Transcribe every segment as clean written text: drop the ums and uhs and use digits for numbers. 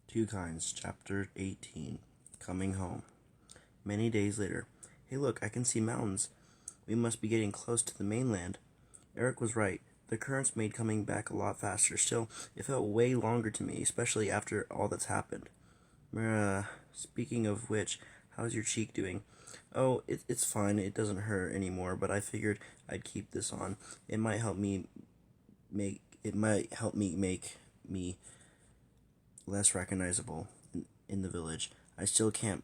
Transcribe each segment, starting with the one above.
Two Kinds, Chapter 18, Coming Home. Many days later. Hey look, I can see mountains. We must be getting close to the mainland. Eric was right. The currents made coming back a lot faster. Still, it felt way longer to me, especially after all that's happened. Speaking of which, how's your cheek doing? Oh, it's fine. It doesn't hurt anymore, but I figured I'd keep this on. It might help me make me less recognizable in the village. I still can't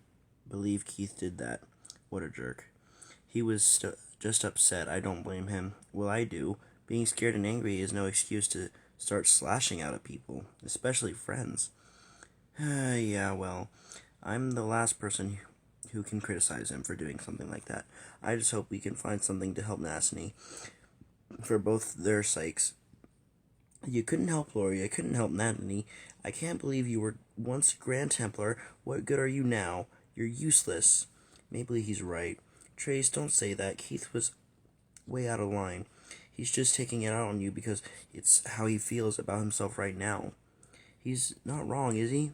believe Keith did that. What a jerk. He was just upset. I don't blame him. Well, I do. Being scared and angry is no excuse to start slashing out at people, especially friends. Yeah, well, I'm the last person who can criticize him for doing something like that. I just hope we can find something to help Nasny, for both their sakes. You couldn't help Lori. I couldn't help Natalie. I can't believe you were once Grand Templar. What good are you now? You're useless. Maybe he's right. Trace, don't say that. Keith was way out of line. He's just taking it out on you because it's how he feels about himself right now. He's not wrong, is he?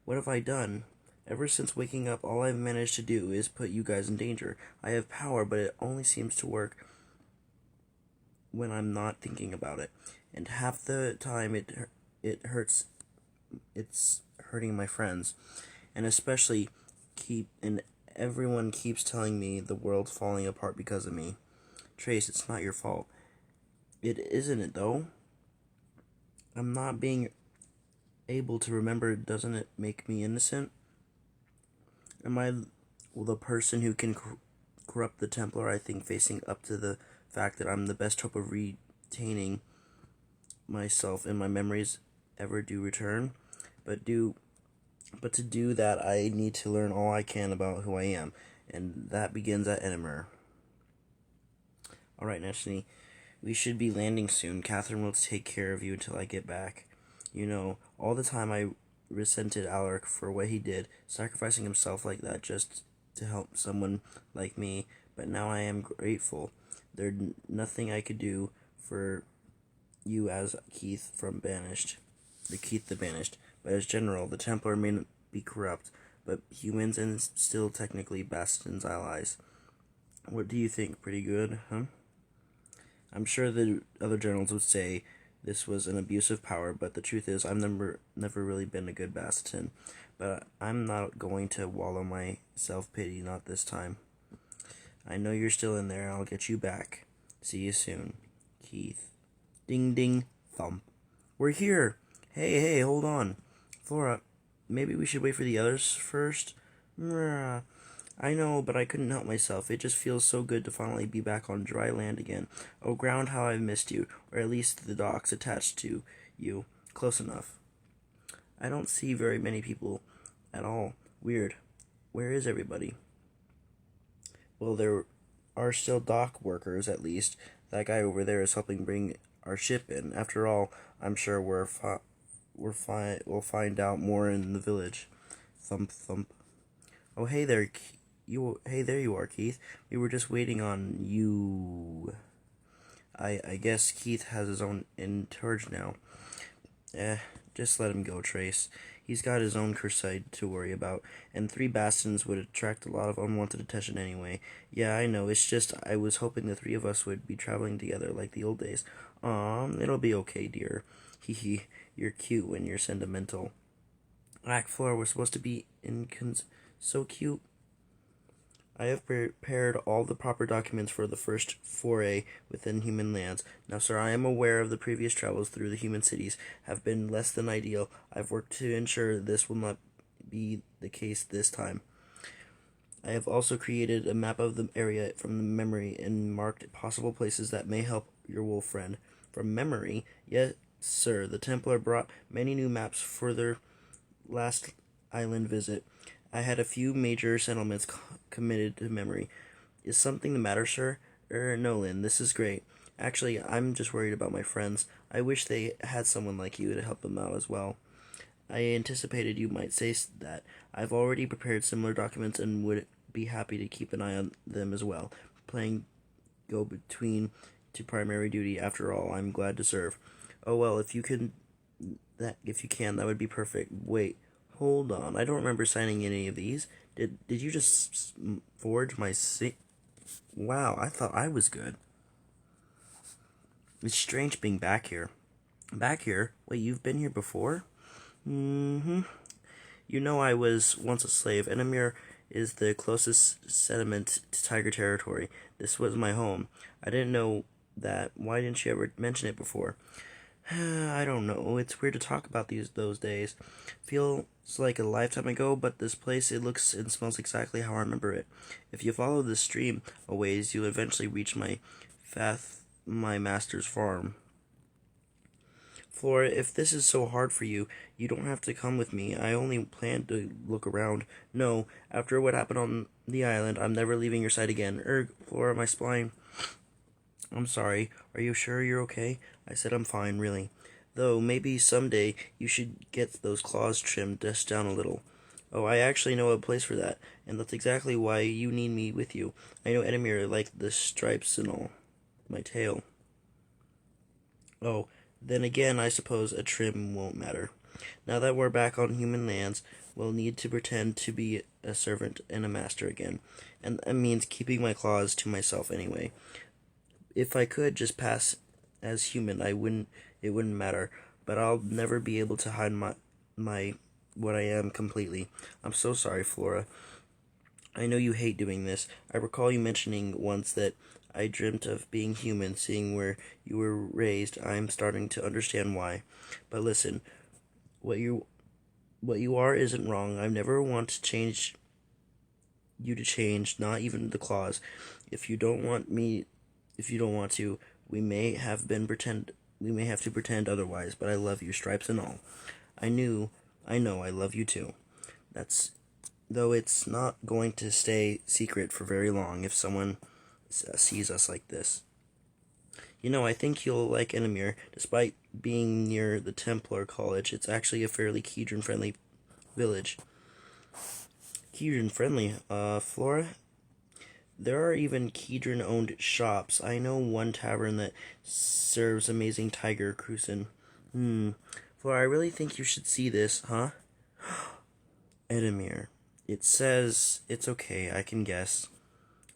What have I done? Ever since waking up, all I've managed to do is put you guys in danger. I have power, but it only seems to work when I'm not thinking about it. And half the time it hurts. It's hurting my friends, and especially everyone keeps telling me the world's falling apart because of me. Trace, it's not your fault. It isn't it though? I'm not being able to remember. Doesn't it make me innocent? Am I the person who can corrupt the Templar? I think facing up to the fact that I'm the best hope of retaining myself and my memories ever do return, but to do that I need to learn all I can about who I am, and that begins at Ennimer. Alright, Neshni, we should be landing soon. Catherine will take care of you until I get back. You know, all the time I resented Alaric for what he did, sacrificing himself like that just to help someone like me, but now I am grateful. There's nothing I could do for you as Keith the Banished, but as general, the Templar may be corrupt, but humans and still technically Bastion's allies. What do you think? Pretty good, huh? I'm sure the other generals would say this was an abuse of power, but the truth is I've never really been a good Bastion, but I'm not going to wallow my self-pity, not this time. I know you're still in there, I'll get you back. See you soon, Keith. Ding ding thump. We're here! Hey, hold on. Flora, maybe we should wait for the others first? I know, but I couldn't help myself. It just feels so good to finally be back on dry land again. Oh, ground, how I've missed you. Or at least the docks attached to you. Close enough. I don't see very many people at all. Weird. Where is everybody? Well, there are still dock workers, at least. That guy over there is helping bring our ship in. After all, I'm sure we'll find out more in the village. Thump thump. Oh, hey there, hey there you are, Keith. We were just waiting on you. I guess Keith has his own entourage now. Just let him go, Trace. He's got his own crusade to worry about, and 3 Bastions would attract a lot of unwanted attention anyway. Yeah, I know, it's just I was hoping the 3 of us would be traveling together like the old days. It'll be okay, dear. Hee, you're cute when you're sentimental. Flora, we're supposed to be so cute. I have prepared all the proper documents for the first foray within human lands. Now, sir, I am aware of the previous travels through the human cities have been less than ideal. I've worked to ensure this will not be the case this time. I have also created a map of the area from the memory and marked possible places that may help your wolf friend. From memory? Yes, sir. The Templar brought many new maps for their last island visit. I had a few major settlements committed to memory. Is something the matter, sir? No, Lynn, this is great. Actually, I'm just worried about my friends. I wish they had someone like you to help them out as well. I anticipated you might say that. I've already prepared similar documents and would be happy to keep an eye on them as well. Playing go between to primary duty. After all, I'm glad to serve. Oh well, if you can, that would be perfect. Wait, Hold on, I don't remember signing any of these. Did you just forge my Wow, I thought I was good. It's strange being back here. Back here? Wait, you've been here before? Mm-hmm. You know I was once a slave. Enamir is the closest settlement to Tiger Territory. This was my home. I didn't know that. Why didn't you ever mention it before? I don't know. It's weird to talk about those days. Feels like a lifetime ago, but this place, it looks and smells exactly how I remember it. If you follow this stream a ways, you'll eventually reach my master's farm. Flora, if this is so hard for you, you don't have to come with me. I only plan to look around. No, after what happened on the island, I'm never leaving your side again. Flora, my spine. I'm sorry. Are you sure you're okay? I said I'm fine, really. Though, maybe someday you should get those claws trimmed just down a little. Oh, I actually know a place for that, and that's exactly why you need me with you. I know Edamir like the stripes and all. My tail. Oh, then again, I suppose a trim won't matter. Now that we're back on human lands, we'll need to pretend to be a servant and a master again. And that means keeping my claws to myself anyway. If I could just pass as human, it wouldn't matter. But I'll never be able to hide my what I am completely. I'm so sorry, Flora. I know you hate doing this. I recall you mentioning once that I dreamt of being human, seeing where you were raised. I'm starting to understand why. But listen, what you are isn't wrong. I never want to change you to change, not even the claws. If you don't want to, we may have to pretend otherwise, but I love you, stripes and all. I know, I love you too. Though it's not going to stay secret for very long if someone sees us like this. I think you'll like Enamir. Despite being near the Templar College, it's actually a fairly Kedron-friendly village. Kedron-friendly? Flora? There are even Kedron-owned shops. I know one tavern that serves amazing tiger cruisin'. Flora, I really think you should see this, huh? Edamir. It says it's okay, I can guess.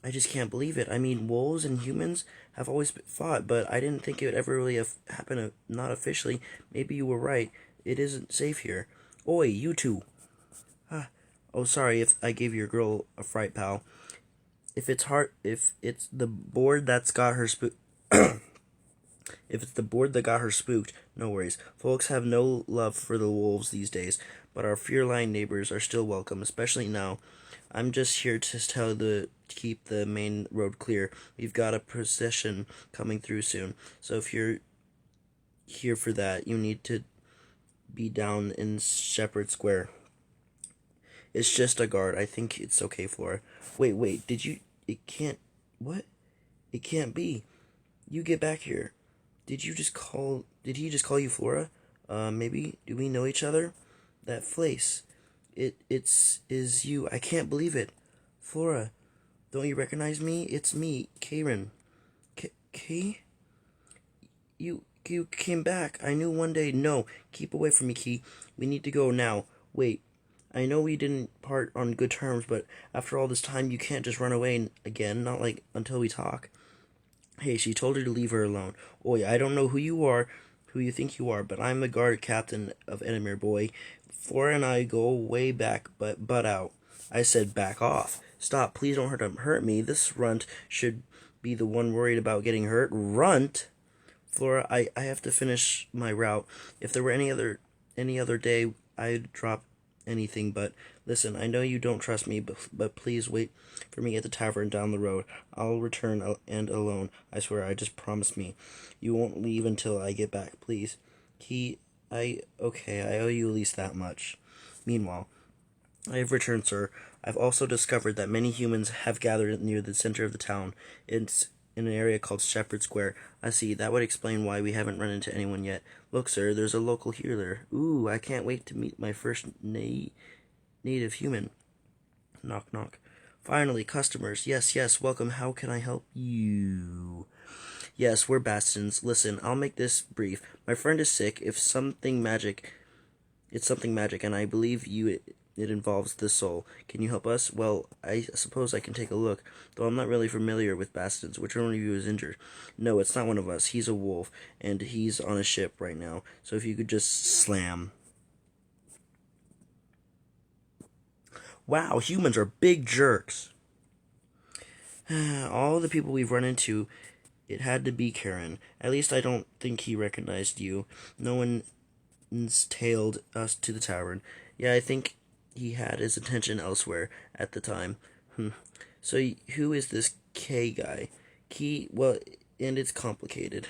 I just can't believe it. I mean, wolves and humans have always fought, but I didn't think it would ever really happen, not officially. Maybe you were right. It isn't safe here. Oi, you two. Oh, sorry if I gave your girl a fright, pal. If it's the board that's got her spooked, if it's the board that got her spooked, no worries. Folks have no love for the wolves these days, but our feline neighbors are still welcome, especially now. I'm just here to keep the main road clear. We've got a procession coming through soon, so if you're here for that, you need to be down in Shepherd Square. It's just a guard. I think it's okay, Flora. Wait, it can't, what? It can't be. You get back here. Did he just call you Flora? Maybe, do we know each other? That place. Is you. I can't believe it. Flora, don't you recognize me? It's me, Karen. Kay? You came back. I knew one day. No, keep away from me, Key. We need to go now. Wait. I know we didn't part on good terms, but after all this time, you can't just run away again, not like until we talk. Hey, she told her to leave her alone. Oi, I don't know who you think you are, but I'm the guard captain of Edamir, boy. Flora and I go way back, but out. I said back off. Stop, please don't hurt me. This runt should be the one worried about getting hurt. Runt? Flora, I have to finish my route. If there were any other day, I'd drop anything, but listen, I know you don't trust me, but please wait for me at the tavern down the road. I'll return and alone. I swear, I just promise me. You won't leave until I get back, please. I owe you at least that much. Meanwhile, I have returned, sir. I've also discovered that many humans have gathered near the center of the town. It's in an area called Shepherd Square. I see, that would explain why we haven't run into anyone yet. Look, sir, there's a local healer. Ooh, I can't wait to meet my first native human. Knock, knock. Finally, customers. Yes, welcome. How can I help you? Yes, we're Bastons. Listen, I'll make this brief. My friend is sick. If It's something magic, and I believe it involves the soul. Can you help us? Well, I suppose I can take a look, though I'm not really familiar with bastards. Which one of you is injured? No, it's not one of us. He's a wolf, and he's on a ship right now. So if you could just slam. Wow, humans are big jerks. All the people we've run into, it had to be Karen. At least I don't think he recognized you. No one's tailed us to the tavern. Yeah, I think he had his attention elsewhere at the time. So who is this K guy? Well, and it's complicated.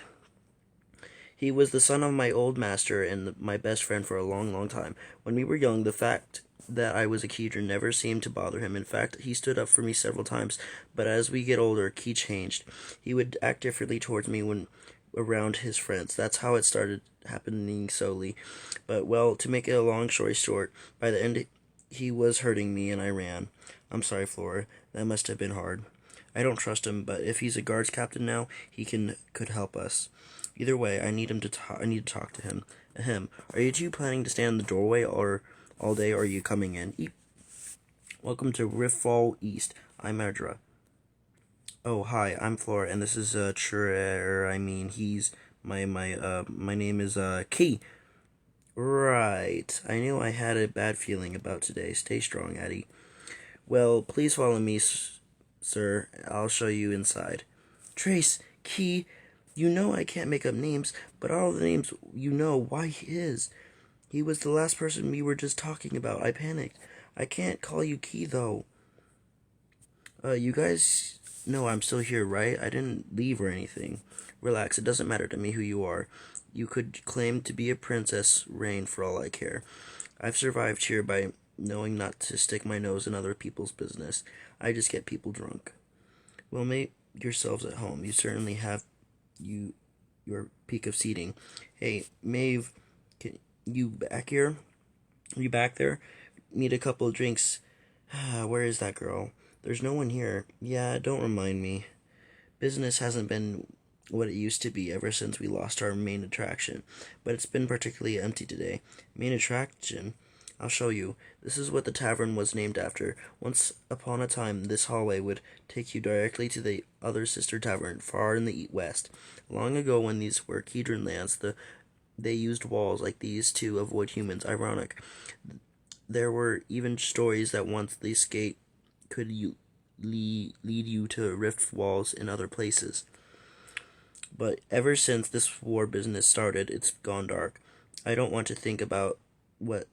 He was the son of my old master and my best friend for a long, long time. When we were young, the fact that I was a Kedron never seemed to bother him. In fact, he stood up for me several times. But as we get older, Key changed. He would act differently towards me when around his friends. That's how it started happening slowly. But, well, to make it a long story short, by the end, he was hurting me and I ran. I'm sorry, Flora. That must have been hard. I don't trust him, but if he's a guards captain now, he could help us. Either way, I need to talk to him. Ahem. Are you two planning to stand in the doorway or all day, or are you coming in? Welcome to Riftfall East. I'm Erdra. Oh, hi. I'm Flora, and this is he's my name is Key. Right. I knew I had a bad feeling about today. Stay strong, Addie. Well, please follow me, sir. I'll show you inside. Trace, Key. You know I can't make up names, but all the names you know, why his? He was the last person we were just talking about. I panicked. I can't call you Key, though. You guys know I'm still here, right? I didn't leave or anything. Relax, it doesn't matter to me who you are. You could claim to be a Princess Rain for all I care. I've survived here by knowing not to stick my nose in other people's business. I just get people drunk. Well, make yourselves at home. You certainly have your peak of seating. Hey, Maeve, can you back here? Are you back there? Need a couple of drinks. Where is that girl? There's no one here. Yeah, don't remind me. Business hasn't been what it used to be ever since we lost our main attraction, but it's been particularly empty today. Main attraction? I'll show you. This is what the tavern was named after. Once upon a time, this hallway would take you directly to the other sister tavern, far in the west. Long ago, when these were Kedron lands, they used walls like these to avoid humans. Ironic. There were even stories that once this gate could lead you to rift walls in other places. But ever since this war business started, it's gone dark. I don't want to think about what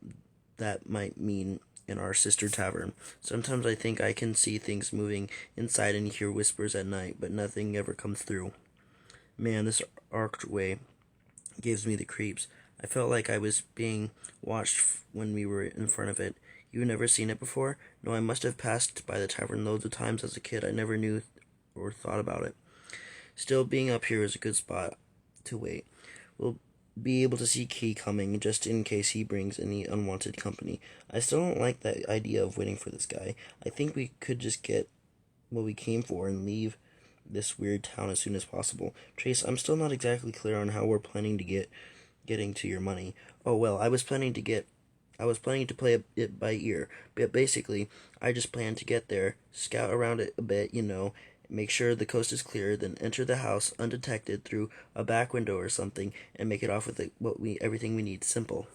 that might mean in our sister tavern. Sometimes I think I can see things moving inside and hear whispers at night, but nothing ever comes through. Man, this archway gives me the creeps. I felt like I was being watched when we were in front of it. You've never seen it before? No, I must have passed by the tavern loads of times as a kid. I never knew or thought about it. Still, being up here is a good spot to wait. We'll be able to see Key coming just in case he brings any unwanted company. I still don't like that idea of waiting for this guy. I think we could just get what we came for and leave this weird town as soon as possible. Trace, I'm still not exactly clear on how we're planning to getting to your money. Oh well, I was planning to play it by ear, but basically, I just plan to get there, scout around it a bit, make sure the coast is clear, then enter the house undetected through a back window or something, and make it off with everything we need. Simple.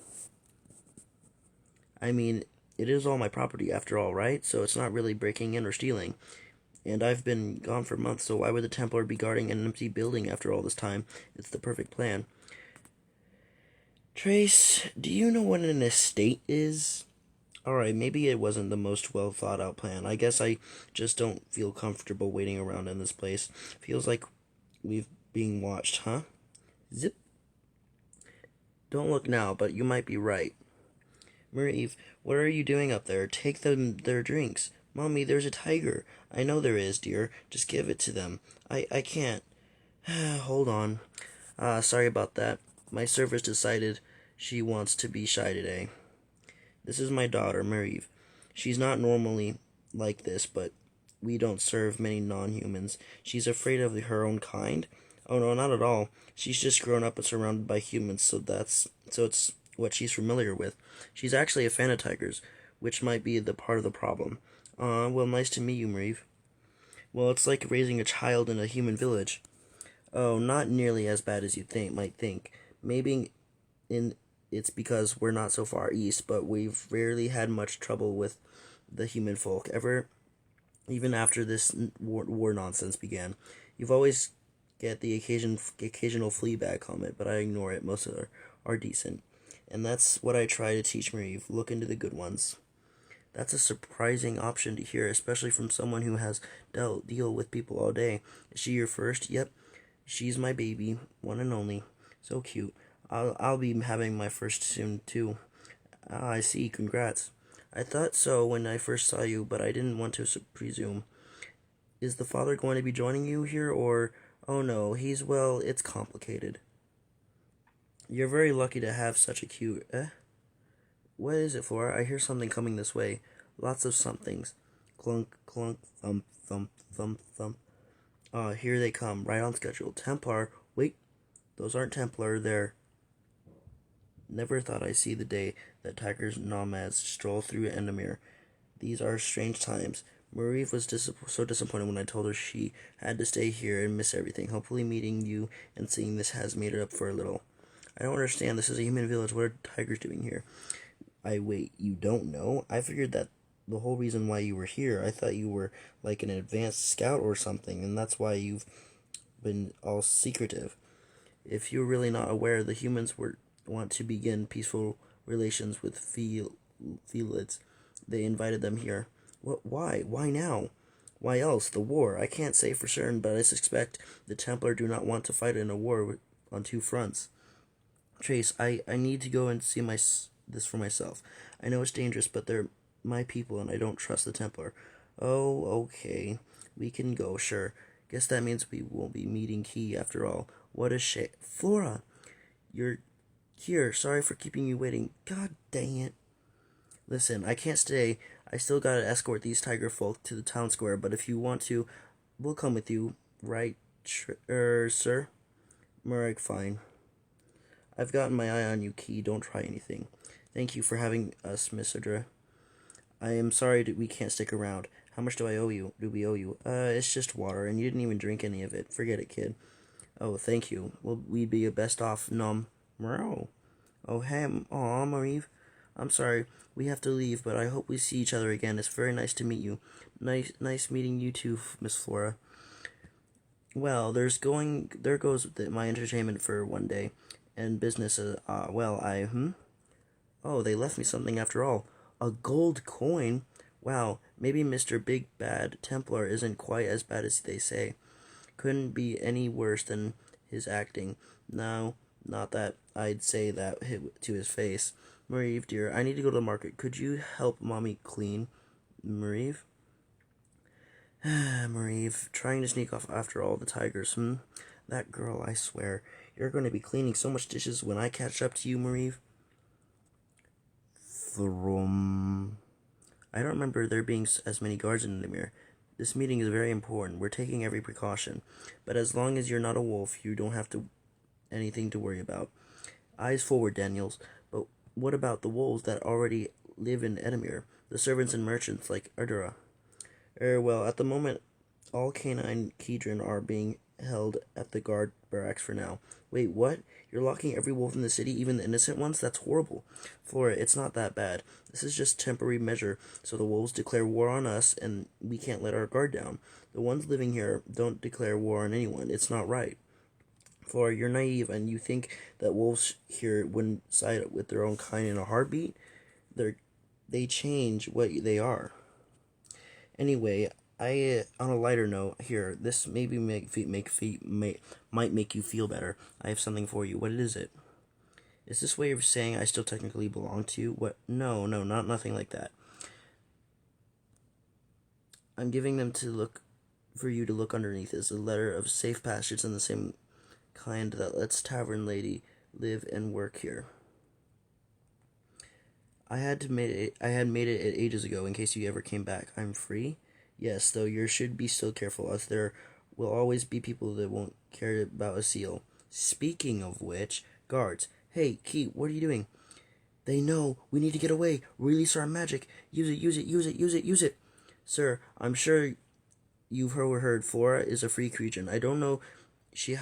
I mean, it is all my property after all, right? So it's not really breaking in or stealing. And I've been gone for months, so why would the Templar be guarding an empty building after all this time? It's the perfect plan. Trace, do you know what an estate is? Alright, maybe it wasn't the most well thought out plan. I guess I just don't feel comfortable waiting around in this place. Feels like we've being watched, huh? Zip. Don't look now, but you might be right. Marie, what are you doing up there? Take them their drinks. Mommy, there's a tiger. I know there is, dear. Just give it to them. I can't. Hold on. Sorry about that. My servers decided she wants to be shy today. This is my daughter, Marie. She's not normally like this, but we don't serve many non-humans. She's afraid of her own kind? Oh no, not at all. She's just grown up and surrounded by humans, so it's what she's familiar with. She's actually a fan of tigers, which might be the part of the problem. Well, nice to meet you, Marie. Well, it's like raising a child in a human village. Oh, not nearly as bad as you might think. Maybe in it's because we're not so far east, but we've rarely had much trouble with the human folk ever. Even after this war nonsense began, you've always get the occasional flea bag comment, but I ignore it. Most of them are decent, and that's what I try to teach Marie. Look into the good ones. That's a surprising option to hear, especially from someone who has deal with people all day. Is she your first? Yep, she's my baby, one and only. So cute. I'll be having my first soon too. Ah, I see. Congrats. I thought so when I first saw you, but I didn't want to presume. Is the father going to be joining you here, or oh no, well, it's complicated. You're very lucky to have such a cute. What is it, Flora? I hear something coming this way. Lots of somethings. Clunk, clunk, thump, thump, thump, thump. Ah, here they come, right on schedule. Templar. Wait, those aren't Templar. They're. Never thought I'd see the day that tigers nomads stroll through Endemir. These are strange times. Marie was so disappointed when I told her she had to stay here and miss everything. Hopefully meeting you and seeing this has made her up for a little. I don't understand. This is a human village. What are tigers doing here? Wait, you don't know? I figured that the whole reason why you were here, I thought you were like an advanced scout or something, and that's why you've been all secretive. If you're really not aware, the humans want to begin peaceful relations with Felids. They invited them here. What? Why? Why now? Why else? The war. I can't say for certain, but I suspect the Templar do not want to fight in a war on two fronts. Trace, I need to go and see this for myself. I know it's dangerous, but they're my people, and I don't trust the Templar. Oh, okay. We can go, sure. Guess that means we won't be meeting Key after all. What a shame. Flora, you're here. Sorry for keeping you waiting. God dang it. Listen, I can't stay. I still gotta escort these tiger folk to the town square, but if you want to, we'll come with you. Right, sir? Murray, fine. I've gotten my eye on you, Key. Don't try anything. Thank you for having us, Miss Adra. I am sorry that we can't stick around. How much do we owe you? It's just water, and you didn't even drink any of it. Forget it, kid. Oh, thank you. Well, we'd be best off, Meow. Oh, hey, aw, Marie. I'm sorry. We have to leave, but I hope we see each other again. It's very nice to meet you. Nice meeting you too, Miss Flora. Well, there goes my entertainment for one day, and business. Oh, they left me something after all. A gold coin. Wow, maybe Mr. Big Bad Templar isn't quite as bad as they say. Couldn't be any worse than his acting. No, not that I'd say that to his face. Marie, dear, I need to go to the market. Could you help Mommy clean? Marie? Marie, trying to sneak off after all the tigers, That girl, I swear. You're going to be cleaning so much dishes when I catch up to you, Marie. Thrum. I don't remember there being as many guards in the mirror. This meeting is very important. We're taking every precaution. But as long as you're not a wolf, you don't have anything to worry about. Eyes forward, Daniels. But what about the wolves that already live in Edamir? The servants and merchants like Ardura? Well, at the moment, all canine Kedron are being held at the guard barracks for now. Wait, what? You're locking every wolf in the city, even the innocent ones? That's horrible. Flora, it's not that bad. This is just temporary measure, so the wolves declare war on us, and we can't let our guard down. The ones living here don't declare war on anyone. It's not right. Flora, you're naive, and you think that wolves here wouldn't side with their own kind in a heartbeat? They change what they are. Anyway, on a lighter note here, this maybe might make you feel better. I have something for you. What is it? Is this way of saying I still technically belong to you? What? No, not nothing like that. I'm giving them for you to look underneath. Is a letter of safe passage and the same kind that lets Tavern Lady live and work here. I had made it ages ago in case you ever came back. I'm free. Yes, though you should be still careful, as there will always be people that won't care about a seal. Speaking of which, guards. Hey, Key, what are you doing? They know. We need to get away. Release our magic. Use it, use it, use it, use it, use it. Sir, I'm sure you've heard Flora is a free creature, and I don't know she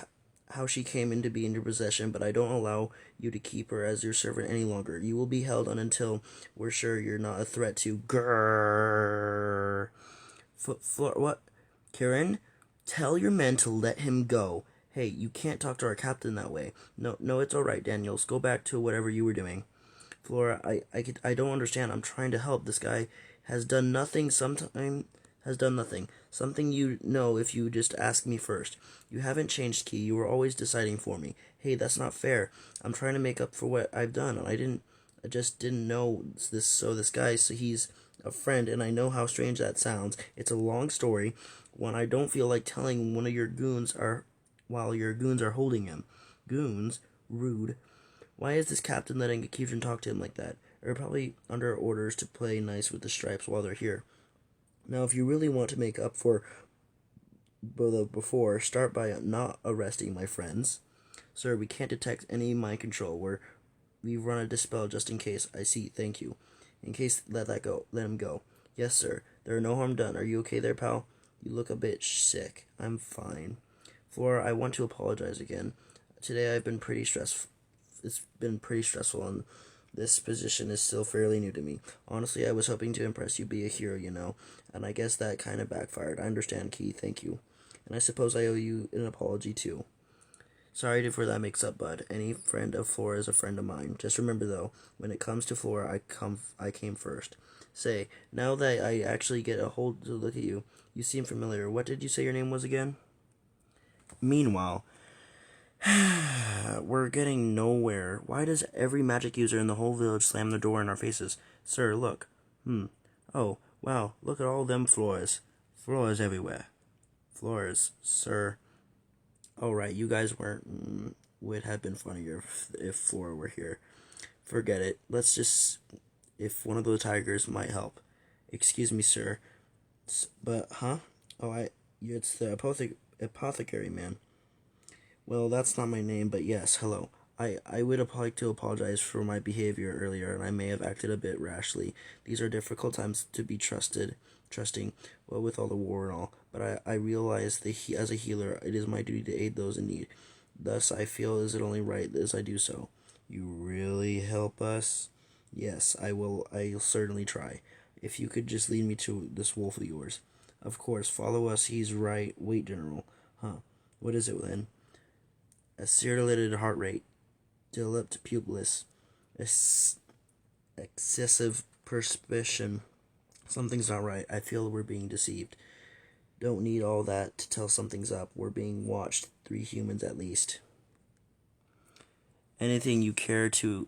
how she came into be in your possession, but I don't allow you to keep her as your servant any longer. You will be held on until we're sure you're not a threat to Grrr. Flora, what? Karen, tell your men to let him go. Hey, you can't talk to our captain that way. No, no, it's all right, Daniels. Go back to whatever you were doing. Flora, I don't understand. I'm trying to help. This guy has done nothing. Has done nothing. Something you know if you just ask me first. You haven't changed, Key. You were always deciding for me. Hey, that's not fair. I'm trying to make up for what I've done. I just didn't know this. So this guy, so he's a friend, and I know how strange that sounds. It's a long story. One I don't feel like telling one of your goons are, while your goons are holding him. Goons? Rude. Why is this captain letting a Kieran talk to him like that? They're probably under orders to play nice with the Stripes while they're here. Now, if you really want to make up for the before, start by not arresting my friends. Sir, we can't detect any mind control. We've run a dispel just in case. I see. Thank you. In case, let him go. Yes, sir. There are no harm done. Are you okay there, pal? You look a bit sick. I'm fine. Flora, I want to apologize again. Today I've been pretty stressed. It's been pretty stressful, and this position is still fairly new to me. Honestly, I was hoping to impress you, be a hero, and I guess that kind of backfired. I understand, Key. Thank you. And I suppose I owe you an apology, too. Sorry for that mix-up, bud. Any friend of Flora is a friend of mine. Just remember, though, when it comes to Flora, I came first. Say, now that I actually get a hold to look at you, you seem familiar. What did you say your name was again? Meanwhile, we're getting nowhere. Why does every magic user in the whole village slam the door in our faces? Sir, look. Oh, wow, look at all them floors. Floors everywhere. Floors, sir. Oh, right, you guys weren't. Would have been funnier if Flora were here. Forget it. Let's just. If one of those tigers might help. Excuse me, sir. But, huh? Oh, it's the apothecary man. Well, that's not my name, but yes, hello. I would like to apologize for my behavior earlier, and I may have acted a bit rashly. These are difficult times to be trusting, well, with all the war and all. But I realize that as a healer, it is my duty to aid those in need. Thus, I feel is it only right as I do so. You really help us? Yes, I will. I'll certainly try. If you could just lead me to this wolf of yours. Of course, follow us. He's right. Wait, General. Huh. What is it then? Accelerated heart rate, developed pupillus, excessive perspiration. Something's not right. I feel we're being deceived. Don't need all that to tell something's up. We're being watched. 3 humans at least. Anything you care to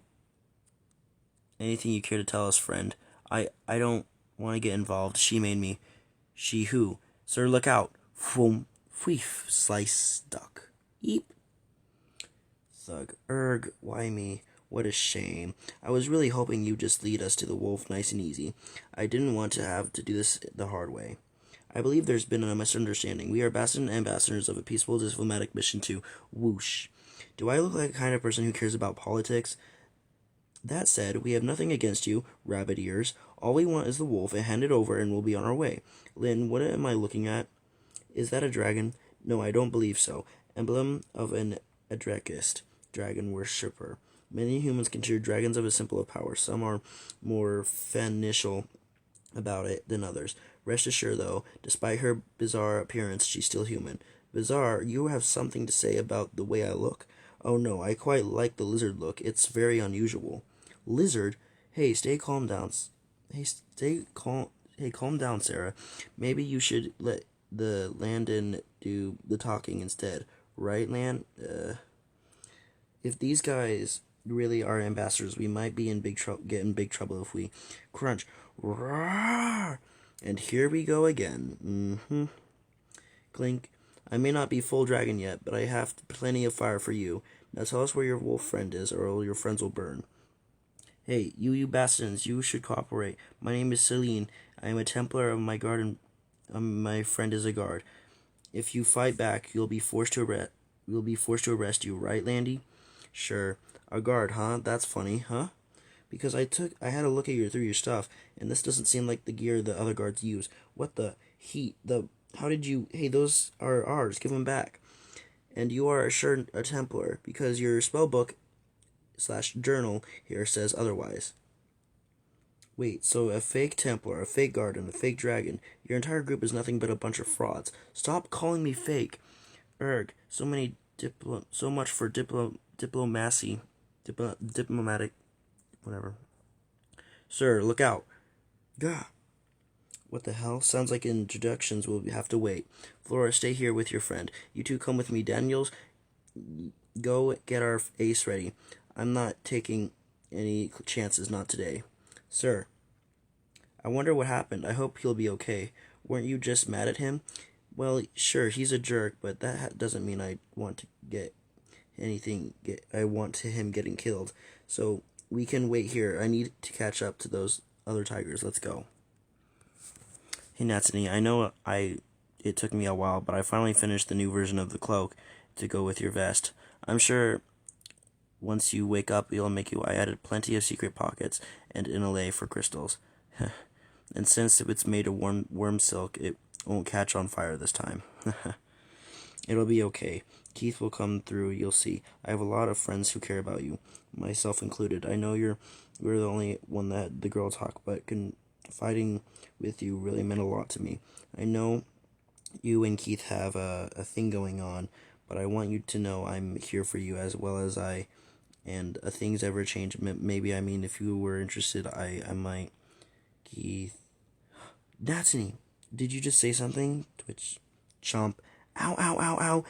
tell us, friend? I don't want to get involved. She made me. She who? Sir, look out. Whoom. Weef. Slice duck. Eep. Thug. Erg, why me? What a shame. I was really hoping you'd just lead us to the wolf nice and easy. I didn't want to have to do this the hard way. I believe there's been a misunderstanding. We are ambassadors of a peaceful diplomatic mission to Whoosh. Do I look like the kind of person who cares about politics? That said, we have nothing against you, rabbit ears. All we want is the wolf, and hand it over, and we'll be on our way. Lynn, what am I looking at? Is that a dragon? No, I don't believe so. Emblem of an Adrekist, dragon worshipper. Many humans consider dragons of a symbol of power. Some are more fanatical about it than others. Rest assured, though, despite her bizarre appearance, she's still human. Bizarre? You have something to say about the way I look? Oh no, I quite like the lizard look. It's very unusual. Lizard? Hey, calm down, Sarah. Maybe you should let the Landon do the talking instead. Right, Lan? If these guys really are ambassadors, we might be get in big trouble if we crunch. Roar! And here we go again. Clink. I may not be full dragon yet, but I have plenty of fire for you. Now tell us where your wolf friend is, or all your friends will burn. Hey, you bastards, you should cooperate. My name is Celine. I am a Templar of my garden. My friend is a guard. If you fight back, we'll be forced to arrest you, right, Landy? Sure. A guard, huh? That's funny, huh? Because I had a look at through your stuff, and this doesn't seem like the gear the other guards use. What the heat? How did you? Hey, those are ours. Give them back. And you are assured a Templar because your spellbook/journal here says otherwise. Wait, so a fake Templar, a fake guard, and a fake dragon. Your entire group is nothing but a bunch of frauds. Stop calling me fake. Erg, so much for diplomacy, diplomatic, whatever. Sir, look out. Gah. What the hell? Sounds like introductions will have to wait. Flora, stay here with your friend. You two come with me. Daniels, go get our ace ready. I'm not taking any chances, not today. Sir, I wonder what happened. I hope he'll be okay. Weren't you just mad at him? Well, sure, he's a jerk, but that doesn't mean I want to I want to him getting killed. So we can wait here. I need to catch up to those other tigers. Let's go. Hey Natsuni, I know it took me a while, but I finally finished the new version of the cloak to go with your vest. I'm sure once you wake up, it'll make you. I added plenty of secret pockets and inlay for crystals. And since it's made of worm silk, it won't catch on fire this time. It'll be okay. Keith will come through, you'll see. I have a lot of friends who care about you, myself included. I know you're the only one that the girl talk, but fighting with you really meant a lot to me. I know you and Keith have a thing going on, but I want you to know I'm here for you as well as and things ever change. Maybe, I mean, if you were interested, I might. Keith. Natsuni, did you just say something? Twitch. Chomp. Ow, ow, ow, ow.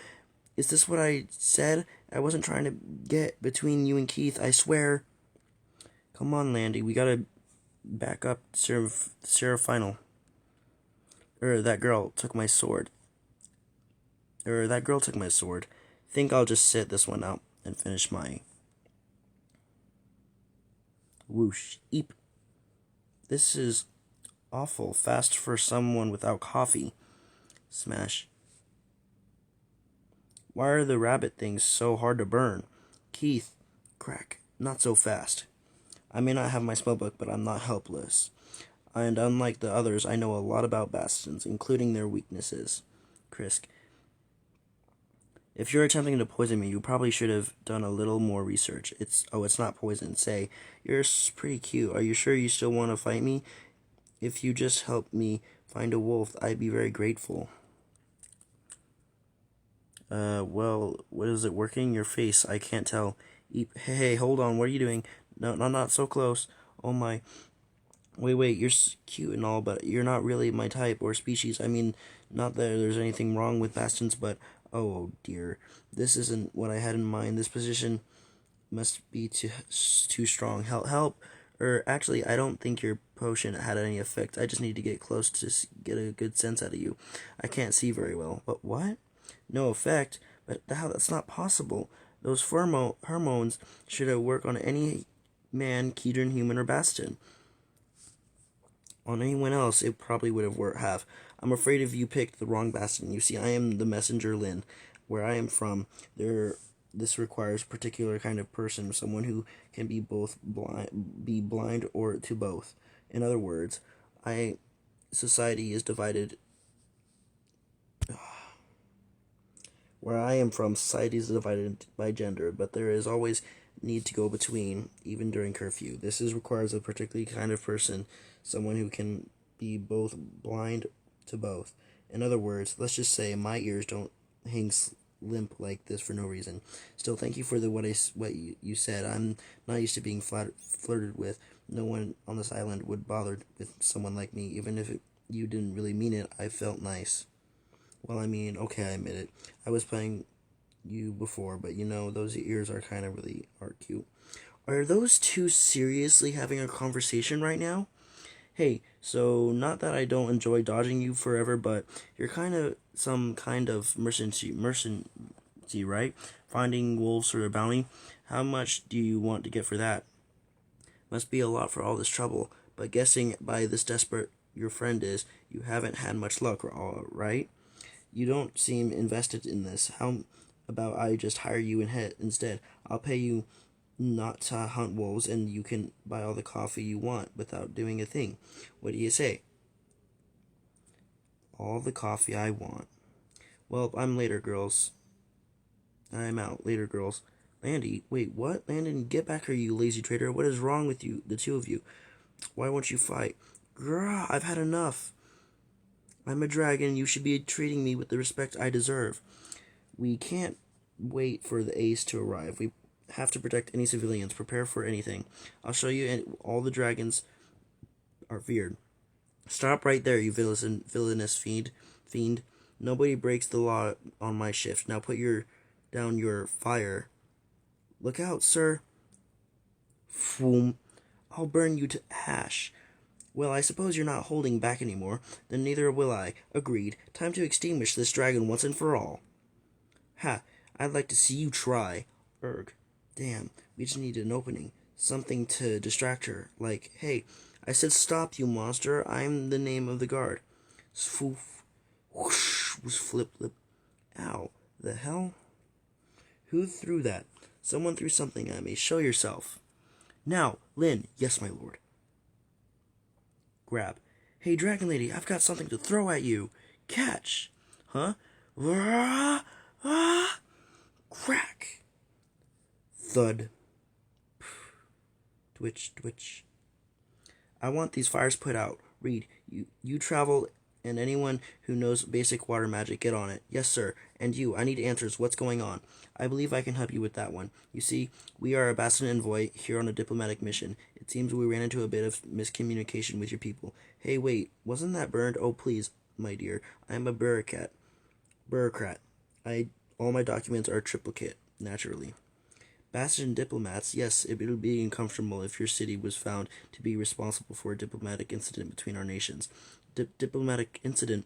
Is this what I said? I wasn't trying to get between you and Keith, I swear. Come on, Landy, we gotta back up Seraphino. That girl took my sword. Think I'll just sit this one out and finish my... Whoosh. Eep. This is awful fast for someone without coffee. Smash. Why are the rabbit things so hard to burn? Keith. Crack. Not so fast. I may not have my spellbook, but I'm not helpless. And unlike the others, I know a lot about bastions, including their weaknesses. Krisk. If you're attempting to poison me, you probably should have done a little more research. It's not poison. Say, you're pretty cute. Are you sure you still want to fight me? If you just help me find a wolf, I'd be very grateful. Well, what is it working? Your face, I can't tell. Hey, hold on, what are you doing? No, not so close. Oh my. Wait, you're cute and all, but you're not really my type or species. I mean, not that there's anything wrong with bastions, but oh dear. This isn't what I had in mind. This position must be too strong. Help. Actually, I don't think your potion had any effect. I just need to get close to get a good sense out of you. I can't see very well. But what? No effect? But how? That's not possible. Those hormones should have worked on any man, Kedron, human, or bastion. On anyone else, it probably would have. I'm afraid if you picked the wrong bastion. You see, I am the messenger Lin. Where I am from, this requires a particular kind of person, someone who can be blind or to both. In other words, society is divided. Where I am from, society is divided by gender, but there is always need to go between, even during curfew. This requires a particular kind of person, someone who can be both blind to both. In other words, let's just say my ears don't hang limp like this for no reason. Still, thank you for what you said. I'm not used to being flirted with. No one on this island would bother with someone like me, even if you didn't really mean it. I felt nice. Well, I mean, okay, I admit it. I was playing you before, but those ears are kind of really cute. Are those two seriously having a conversation right now? Hey, so not that I don't enjoy dodging you forever, but you're kind of some kind of mercenary, right? Finding wolves for a bounty. How much do you want to get for that? Must be a lot for all this trouble, but guessing by this desperate your friend is, you haven't had much luck, right? You don't seem invested in this. How about I just hire you instead? I'll pay you not to hunt wolves, and you can buy all the coffee you want without doing a thing. What do you say? All the coffee I want. Well, I'm later, girls. I'm out. Later, girls. Landy, wait, what? Landon, get back here, you lazy traitor. What is wrong with you, the two of you? Why won't you fight? Grah, I've had enough. I'm a dragon. You should be treating me with the respect I deserve. We can't wait for the ace to arrive. We have to protect any civilians. Prepare for anything. I'll show you, and all the dragons are feared. Stop right there, you villainous fiend. Nobody breaks the law on my shift. Now put down your fire. Look out, sir. Foom. I'll burn you to ash. Well, I suppose you're not holding back anymore. Then neither will I. Agreed. Time to extinguish this dragon once and for all. Ha, I'd like to see you try. Erg. Damn, we just need an opening. Something to distract her. Like, hey, I said stop, you monster. I'm the name of the guard. Swoof. Whoosh was flip. Ow. The hell? Who threw that? Someone threw something at me. Show yourself. Now, Lynn. Yes, my lord. Grab. Hey, Dragon Lady, I've got something to throw at you. Catch. Huh? Crack. Thud. Twitch. I want these fires put out. Reed, you travel, and anyone who knows basic water magic, get on it. Yes, sir. And you, I need answers. What's going on? I believe I can help you with that one. You see, we are a Bastion envoy here on a diplomatic mission. It seems we ran into a bit of miscommunication with your people. Hey, wait, wasn't that burned? Oh, please, my dear. I am a bureaucrat. All my documents are triplicate, naturally. Bastion diplomats, yes, it would be uncomfortable if your city was found to be responsible for a diplomatic incident between our nations. Diplomatic incident.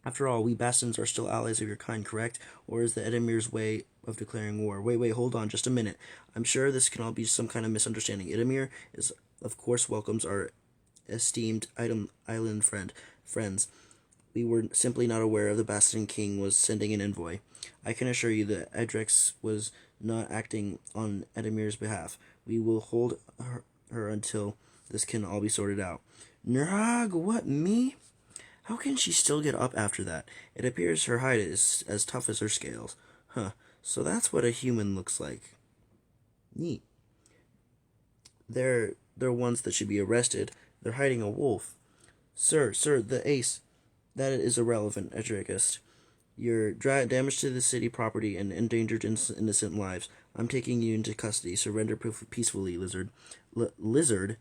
After all, we Bastions are still allies of your kind, correct? Or is the Edemir's way of declaring war? Wait, hold on, just a minute. I'm sure this can all be some kind of misunderstanding. Edemir is, of course, welcomes our esteemed island friends. We were simply not aware of the Bastion King was sending an envoy. I can assure you that Edrex was not acting on Edemir's behalf. We will hold her until this can all be sorted out. Nrag, what, me? How can she still get up after that? It appears her hide is as tough as her scales. Huh, so that's what a human looks like. Neat. They're ones that should be arrested. They're hiding a wolf. Sir, the ace. That is irrelevant, Edricus. You're damage to the city property and endangered innocent lives. I'm taking you into custody. Surrender peacefully, lizard. Lizard?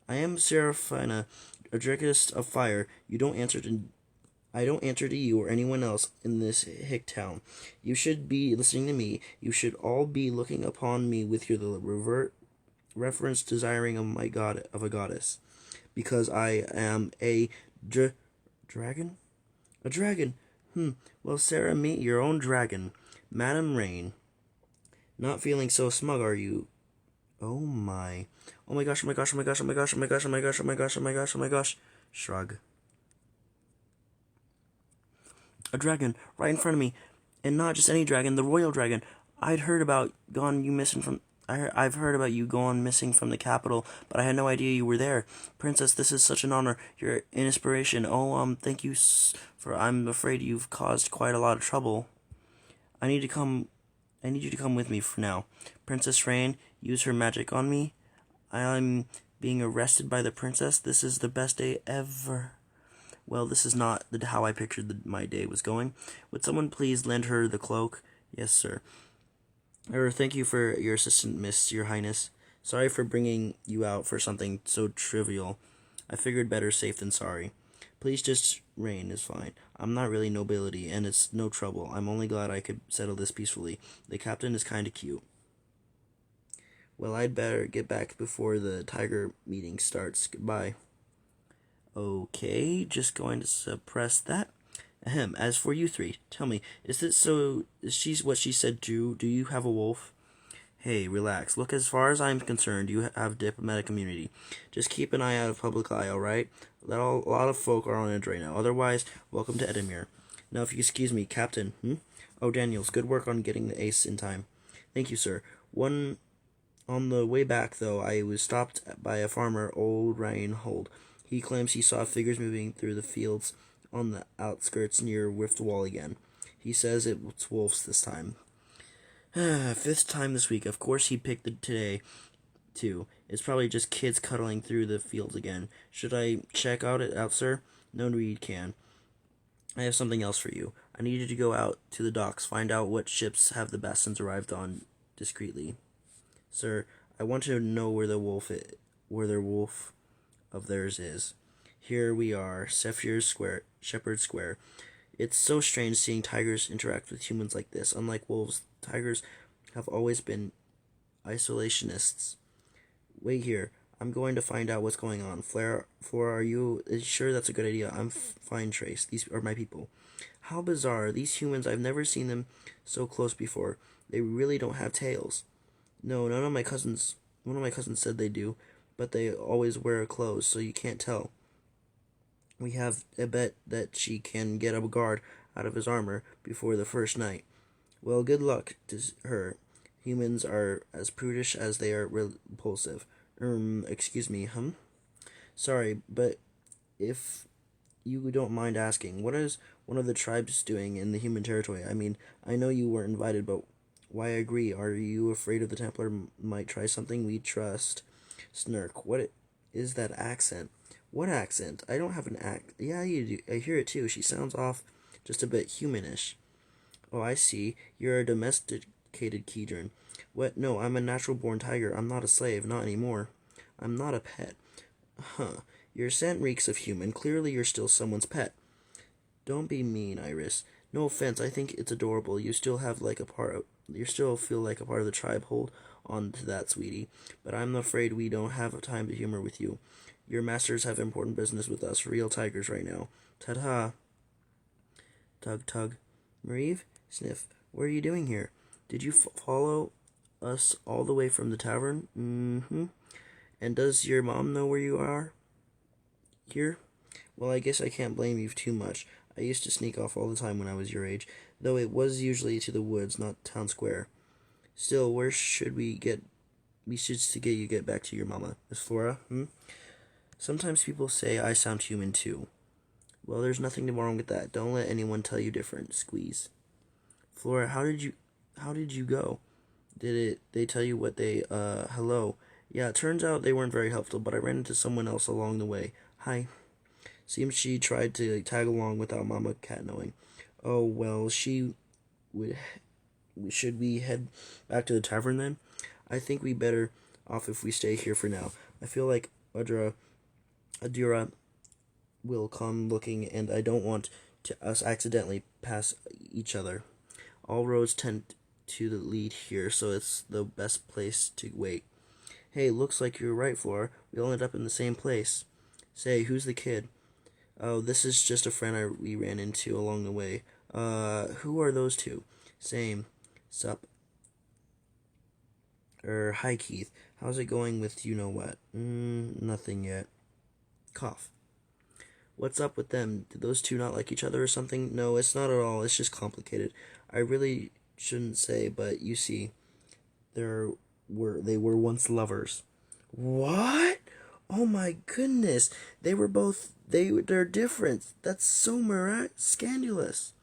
I am Seraphina, Edricus of Fire. I don't answer to you or anyone else in this hick town. You should be listening to me. You should all be looking upon me with your reverence desiring of a goddess. Because I am a dragon? A dragon? Well, Sarah, meet your own dragon, Madam Rain. Not feeling so smug, are you? Oh my. Oh my gosh, oh my gosh, oh my gosh, oh my gosh, oh my gosh, oh my gosh, oh my gosh, oh my gosh, oh my gosh. Shrug. A dragon, right in front of me. And not just any dragon, the royal dragon. I've heard about I've heard about you gone missing from the capital, but I had no idea you were there. Princess, this is such an honor. You're an inspiration. Oh, thank you I'm afraid you've caused quite a lot of trouble. I need you to come with me for now. Princess Rain, use her magic on me. I'm being arrested by the princess. This is the best day ever. Well, this is not how I pictured my day was going. Would someone please lend her the cloak? Yes, sir. Thank you for your assistance, Your Highness. Sorry for bringing you out for something so trivial. I figured better safe than sorry. Please just Rain is fine. I'm not really nobility, and it's no trouble. I'm only glad I could settle this peacefully. The captain is kinda cute. Well, I'd better get back before the tiger meeting starts. Goodbye. Okay, just going to suppress that. Ahem, as for you three, tell me, is she what she said do you have a wolf? Hey, relax. Look, as far as I'm concerned, you have diplomatic immunity. Just keep an eye out of public eye, alright? A lot of folk are on edge right now. Otherwise, welcome to Edemir. Now, if you excuse me, Captain, Oh, Daniels, good work on getting the ace in time. Thank you, sir. On On the way back, though, I was stopped by a farmer, old Reinhold. He claims he saw figures moving through the fields on the outskirts near Rift Wall again. He says it's wolves this time. Fifth time this week. Of course he picked it today, too. It's probably just kids cuddling through the fields again. Should I check out, sir? No need, can. I have something else for you. I need you to go out to the docks, find out what ships have the bastards arrived on discreetly. Sir, I want to know where their wolf of theirs is. Here we are, Shepherd Square. It's so strange seeing tigers interact with humans like this. Unlike wolves, tigers have always been isolationists. Wait here. I'm going to find out what's going on. Flora, are you sure that's a good idea? I'm fine, Trace. These are my people. How bizarre. These humans, I've never seen them so close before. They really don't have tails. No, none of my cousins. One of my cousins said they do, but they always wear clothes, so you can't tell. We have a bet that she can get a guard out of his armor before the first night. Well, good luck to her. Humans are as prudish as they are repulsive. Excuse me, Sorry, but if you don't mind asking, what is one of the tribes doing in the human territory? I mean, I know you weren't invited, but why agree? Are you afraid of the Templar might try something we trust? Snark, what is that accent? What accent? I don't have an act. Yeah, you do. I hear it too. She sounds off just a bit humanish. Oh, I see. You're a domesticated Kedron. What? No, I'm a natural-born tiger. I'm not a slave. Not anymore. I'm not a pet. Huh. Your scent reeks of human. Clearly you're still someone's pet. Don't be mean, Iris. No offense. I think it's adorable. You still feel like a part of the tribe. Hold on to that, sweetie. But I'm afraid we don't have time to humor with you. Your masters have important business with us. Real tigers right now. Ta-ta. Tug, tug. Marieve? Sniff. What are you doing here? Did you follow us all the way from the tavern? Mm-hmm. And does your mom know where you are? Here? Well, I guess I can't blame you too much. I used to sneak off all the time when I was your age, though it was usually to the woods, not town square. Still, where should we get... We should get back to your mama. Miss Flora, Sometimes people say I sound human, too. Well, there's nothing wrong with that. Don't let anyone tell you different. Squeeze. Flora, how did you go? They tell you what hello. Yeah, it turns out they weren't very helpful, but I ran into someone else along the way. Hi. Seems she tried to tag along without Mama Cat knowing. Oh, well, should we head back to the tavern then? I think we better off if we stay here for now. I feel like Adira will come looking, and I don't want us accidentally pass each other. All roads tend to lead here, so it's the best place to wait. Hey, looks like you're right, Flora. We all end up in the same place. Say, who's the kid? Oh, this is just a friend we ran into along the way. Who are those two? Same. Sup? Hi, Keith. How's it going with you-know-what? Nothing yet. Cough. What's up with them? Did those two not like each other or something? No, it's not at all. It's just complicated. I really shouldn't say, but you see, they were once lovers. What? Oh my goodness! They're different. That's so scandalous.